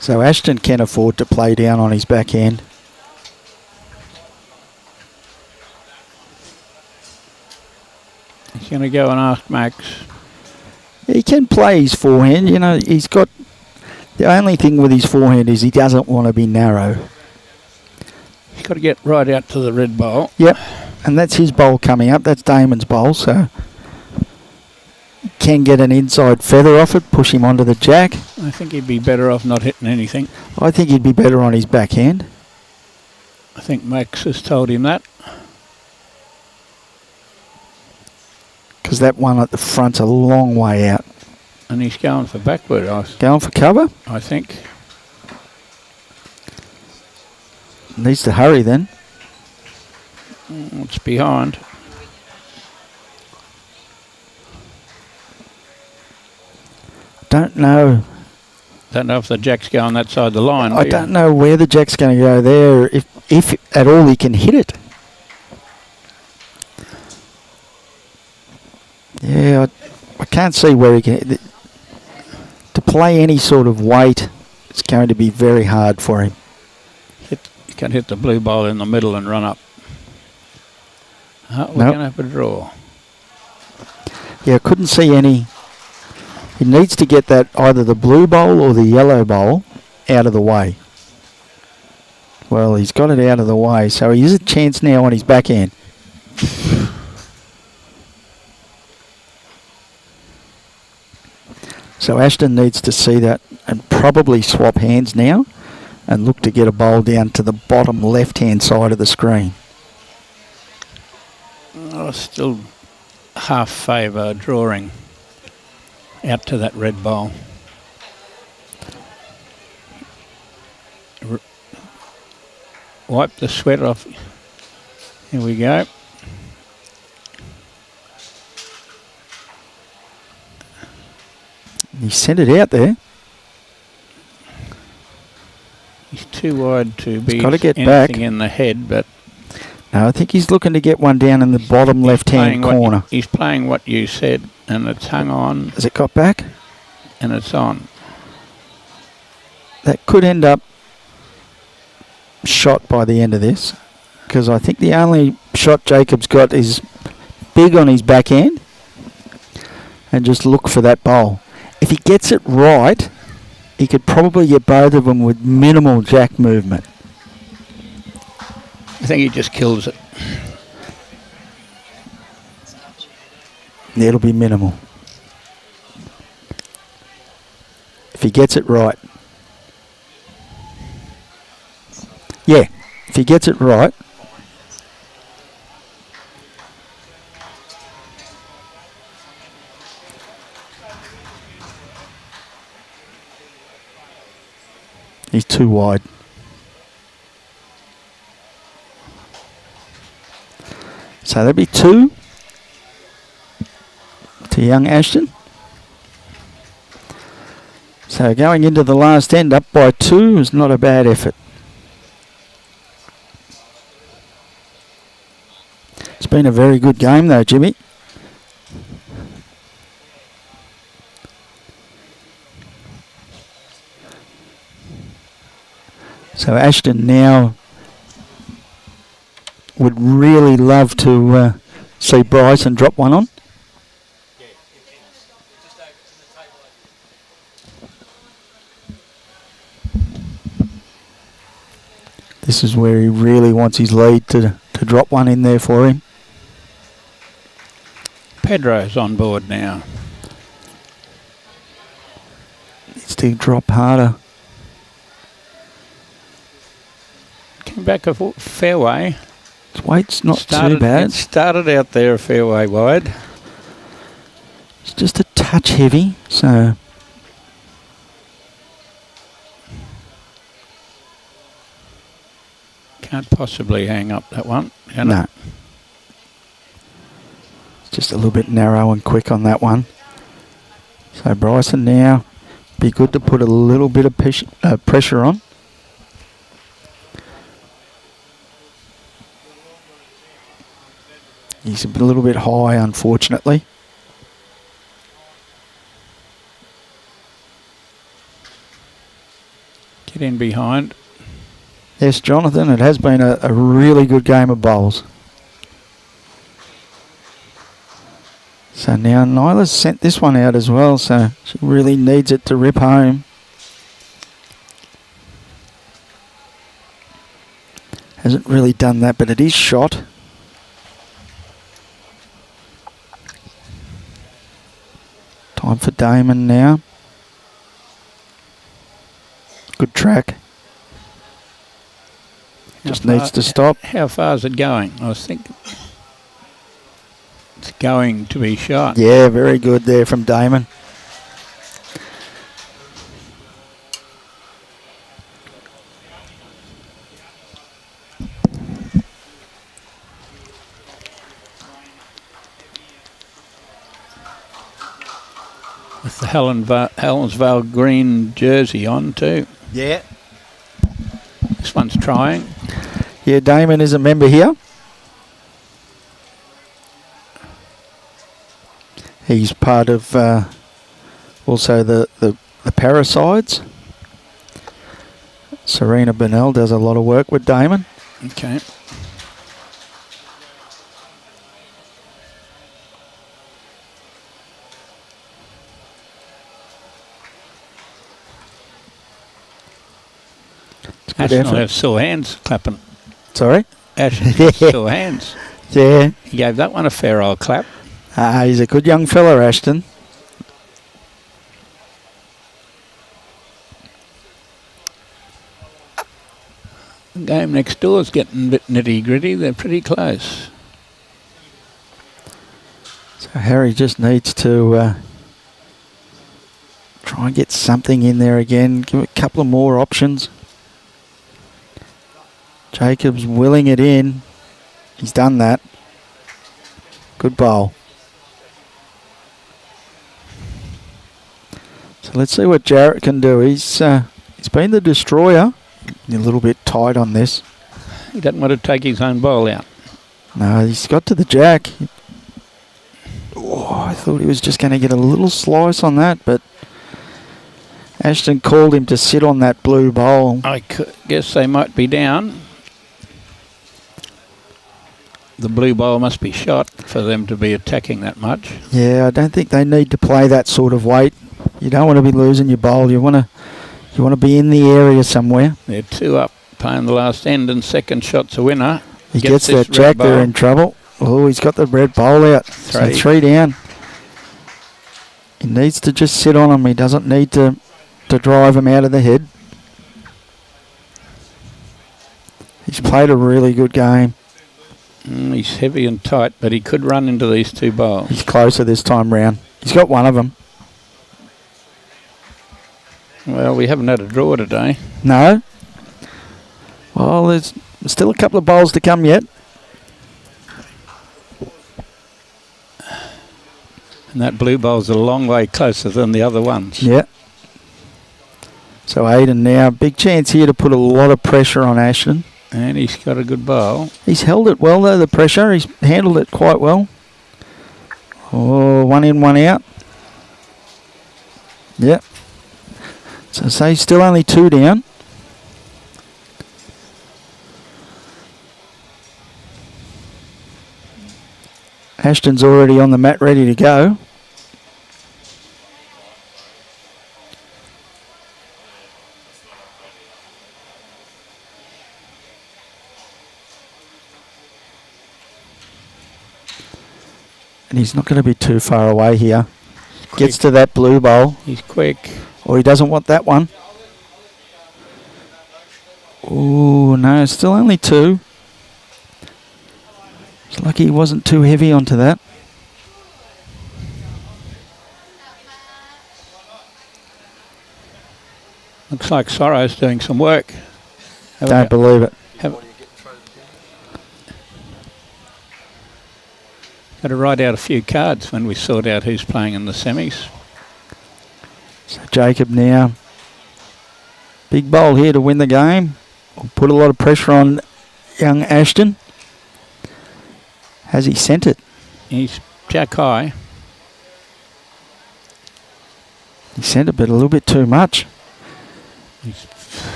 So Ashton can afford to play down on his backhand. he's going to go and ask Max. He can play his forehand, you know, he's got... The only thing with his forehand is he doesn't want to be narrow. He's got to get right out to the red bowl. Yep, and that's his bowl coming up. That's Damon's bowl, so... Can get an inside feather off it, push him onto the jack. I think he'd be better off not hitting anything. I think he'd be better on his backhand. I think Max has told him that. Because that one at the front's a long way out. And he's going for backward, Going for cover? I think. Needs to hurry then. It's behind. Don't know. Don't know if the jack's going that side of the line. I don't know where the jack's going to go there, if at all he can hit it. Yeah, I can't see where he can... To play any sort of weight, it's going to be very hard for him. He can hit the blue ball in the middle and run up. We're Nope. going to have a draw. Yeah, I couldn't see any... He needs to get that either the blue bowl or the yellow bowl out of the way. Well, he's got it out of the way, so he has a chance now on his backhand. So Ashton needs to see that and probably swap hands now and look to get a bowl down to the bottom left-hand side of the screen. Oh, still half favour drawing out to that red bowl. Wipe the sweat off. Here we go. He sent it out there. He's too wide to be gotta get anything back. in the head, but No, I think he's looking to get one down in the bottom left-hand corner. He's playing what you said, and it's hung on, Has it got back? and it's on. That could end up shot by the end of this, because I think the only shot Jacob's got is big on his backhand and just look for that bowl. If he gets it right, he could probably get both of them with minimal jack movement. I think he just kills it. It'll be minimal. If he gets it right. Yeah, if he gets it right. He's too wide. So that'd be 2 to young Ashton. So going into the last end up by 2 is not a bad effort. It's been a very good game though, Jimmy. So Ashton now would really love to see Bryson drop one on. This is where he really wants his lead to drop one in there for him. Pedro's on board now. Needs to drop harder. Came back a fairway. His weight's not too bad. It started out there a fairway wide. It's just a touch heavy, so... Can't possibly hang up that one, can No. it? It's just a little bit narrow and quick on that one. So Bryson now, be good to put a little bit of pressure on. He's a little bit high, unfortunately. Get in behind. Yes, Jonathan, it has been a really good game of bowls. So now Nyla's sent this one out as well, so she really needs it to rip home. Hasn't really done that, but it is shot. Time for Damon now. Good track. Just needs to stop. How far is it going? I was thinking it's going to be shot. Yeah, very good there from Damon. With the Helensvale green jersey on too. Yeah. This one's trying. Yeah, Damon is a member here. He's part of also the Parasides. Serena Burnell does a lot of work with Damon. Okay. Ashton will have sore hands clapping. Sorry? Ashton has sore hands. Yeah. He gave that one a fair old clap. He's a good young fella, Ashton. The game next door is getting a bit nitty gritty. They're pretty close. So Harry just needs to try and get something in there again. Give it a couple of more options. Jacob's willing it in. He's done that. Good bowl. So let's see what Jarrett can do. He's been the destroyer. A little bit tight on this. He doesn't want to take his own bowl out. No, he's got to the jack. Oh, I thought he was just going to get a little slice on that, but Ashton called him to sit on that blue bowl. I guess they might be down. The blue bowl must be shot for them to be attacking that much. Yeah, I don't think they need to play that sort of weight. You don't want to be losing your bowl. You want to be in the area somewhere. They're 2 up, playing the last end, and second shot's a winner. He gets that jack, they're in trouble. Oh, he's got the red bowl out. So 3 down. He needs to just sit on him. He doesn't need to drive him out of the head. He's played a really good game. He's heavy and tight, but he could run into these 2 bowls. He's closer this time round. He's got one of them. Well, we haven't had a draw today. No. Well, there's still a couple of bowls to come yet. And that blue bowl's a long way closer than the other ones. Yeah. So Ayden now, big chance here to put a lot of pressure on Ashton. And he's got a good bowl. He's held it well though, the pressure. He's handled it quite well. Oh, one in, one out. Yep. So say still only 2 down. Ashton's already on the mat ready to go. And he's not going to be too far away here. Gets to that blue bowl. He's quick. Or he doesn't want that one. Oh, no, still only 2. It's lucky he wasn't too heavy onto that. Looks like Sorrow's doing some work. Don't believe it. Got to write out a few cards when we sort out who's playing in the semis. So Jacob now. Big bowl here to win the game. Will put a lot of pressure on young Ashton. Has he sent it? He's jack high. He sent it, but a little bit too much.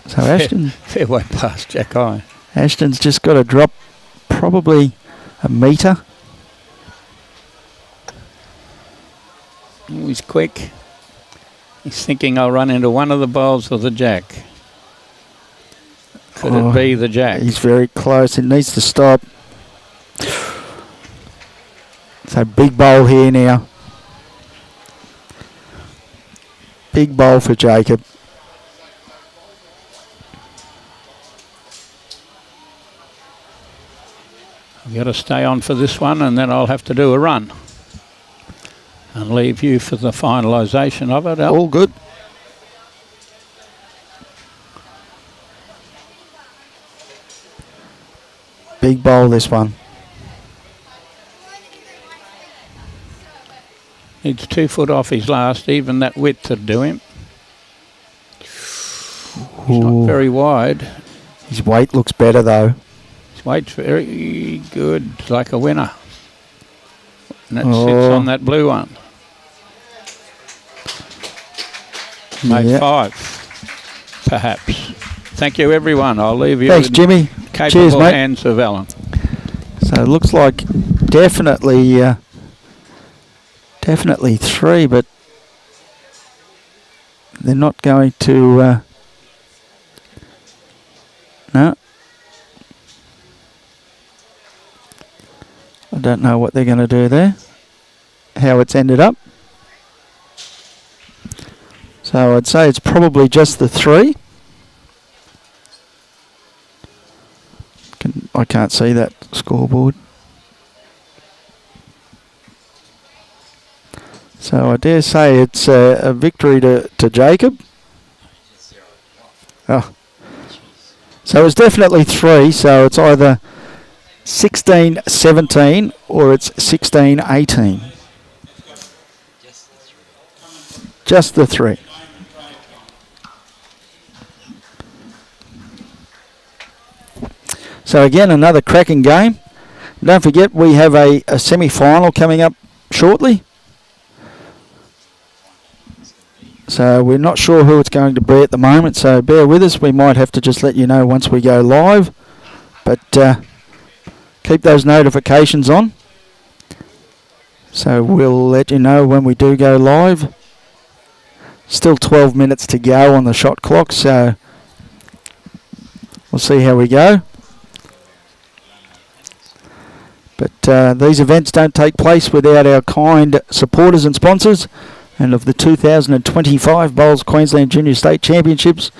So Ashton, Fair way past jack high. Ashton's just got to drop probably a metre. He's quick. He's thinking I'll run into one of the bowls or the jack. Could it be the jack? He's very close. It needs to stop. So big bowl here now. Big bowl for Jacob. I've got to stay on for this one and then I'll have to do a run. And leave you for the finalisation of it. All good. Big bowl this one. He's 2 foot off his last. Even that width would do him. He's not very wide. His weight looks better though. His weight's very good, like a winner. And that sits on that blue one. Made 5, perhaps. Thank you, everyone. I'll leave you. Thanks, Jimmy. Capable Cheers, mate. hands of Alan. So it looks like definitely 3, but they're not going to. No. I don't know what they're going to do there. How it's ended up. So I'd say it's probably just the 3. I can't see that scoreboard. So I dare say it's a victory to Jacob. Oh. So it's definitely 3, so it's either 16-17 or it's 16-18. Just the 3. So again, another cracking game. Don't forget we have a semi-final coming up shortly. So we're not sure who it's going to be at the moment, so bear with us. We might have to just let you know once we go live. But keep those notifications on. So we'll let you know when we do go live. Still 12 minutes to go on the shot clock, so we'll see how we go. But these events don't take place without our kind supporters and sponsors. And of the 2025 Bowls Queensland Junior State Championships,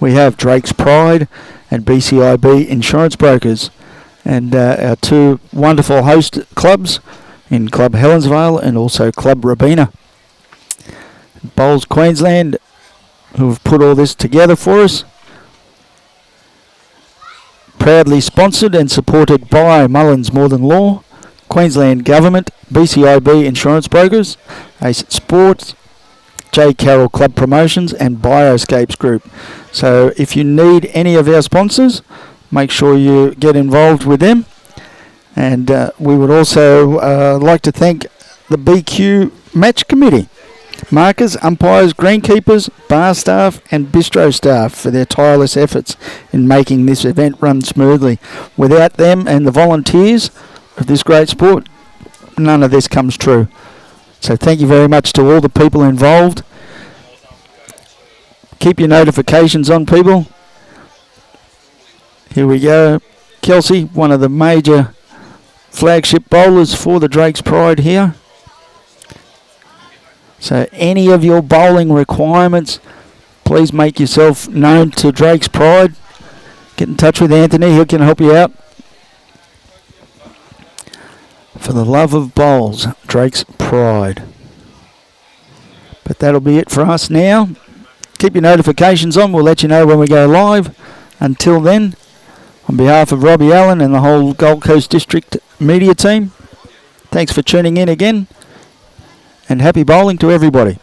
we have Drake's Pride and BCIB Insurance Brokers. And our 2 wonderful host clubs in Club Helensvale and also Club Robina. Bowls Queensland who have put all this together for us. Proudly sponsored and supported by Mullins More Than Law, Queensland Government, BCIB Insurance Brokers, Ace Sports, J. Carroll Club Promotions and Bioscapes Group. So if you need any of our sponsors, make sure you get involved with them. And we would also like to thank the BQ Match Committee, markers, umpires, greenkeepers, bar staff and bistro staff for their tireless efforts in making this event run smoothly. Without them and the volunteers of this great sport, none of this comes true. So thank you very much to all the people involved. Keep your notifications on, people. Here we go. Kelsey, one of the major flagship bowlers for the Drake's Pride here. So any of your bowling requirements, please make yourself known to Drake's Pride. Get in touch with Anthony, he can help you out. For the love of bowls, Drake's Pride. But that'll be it for us now. Keep your notifications on, we'll let you know when we go live. Until then, on behalf of Robbie Allen and the whole Gold Coast District media team, thanks for tuning in again. And happy bowling to everybody.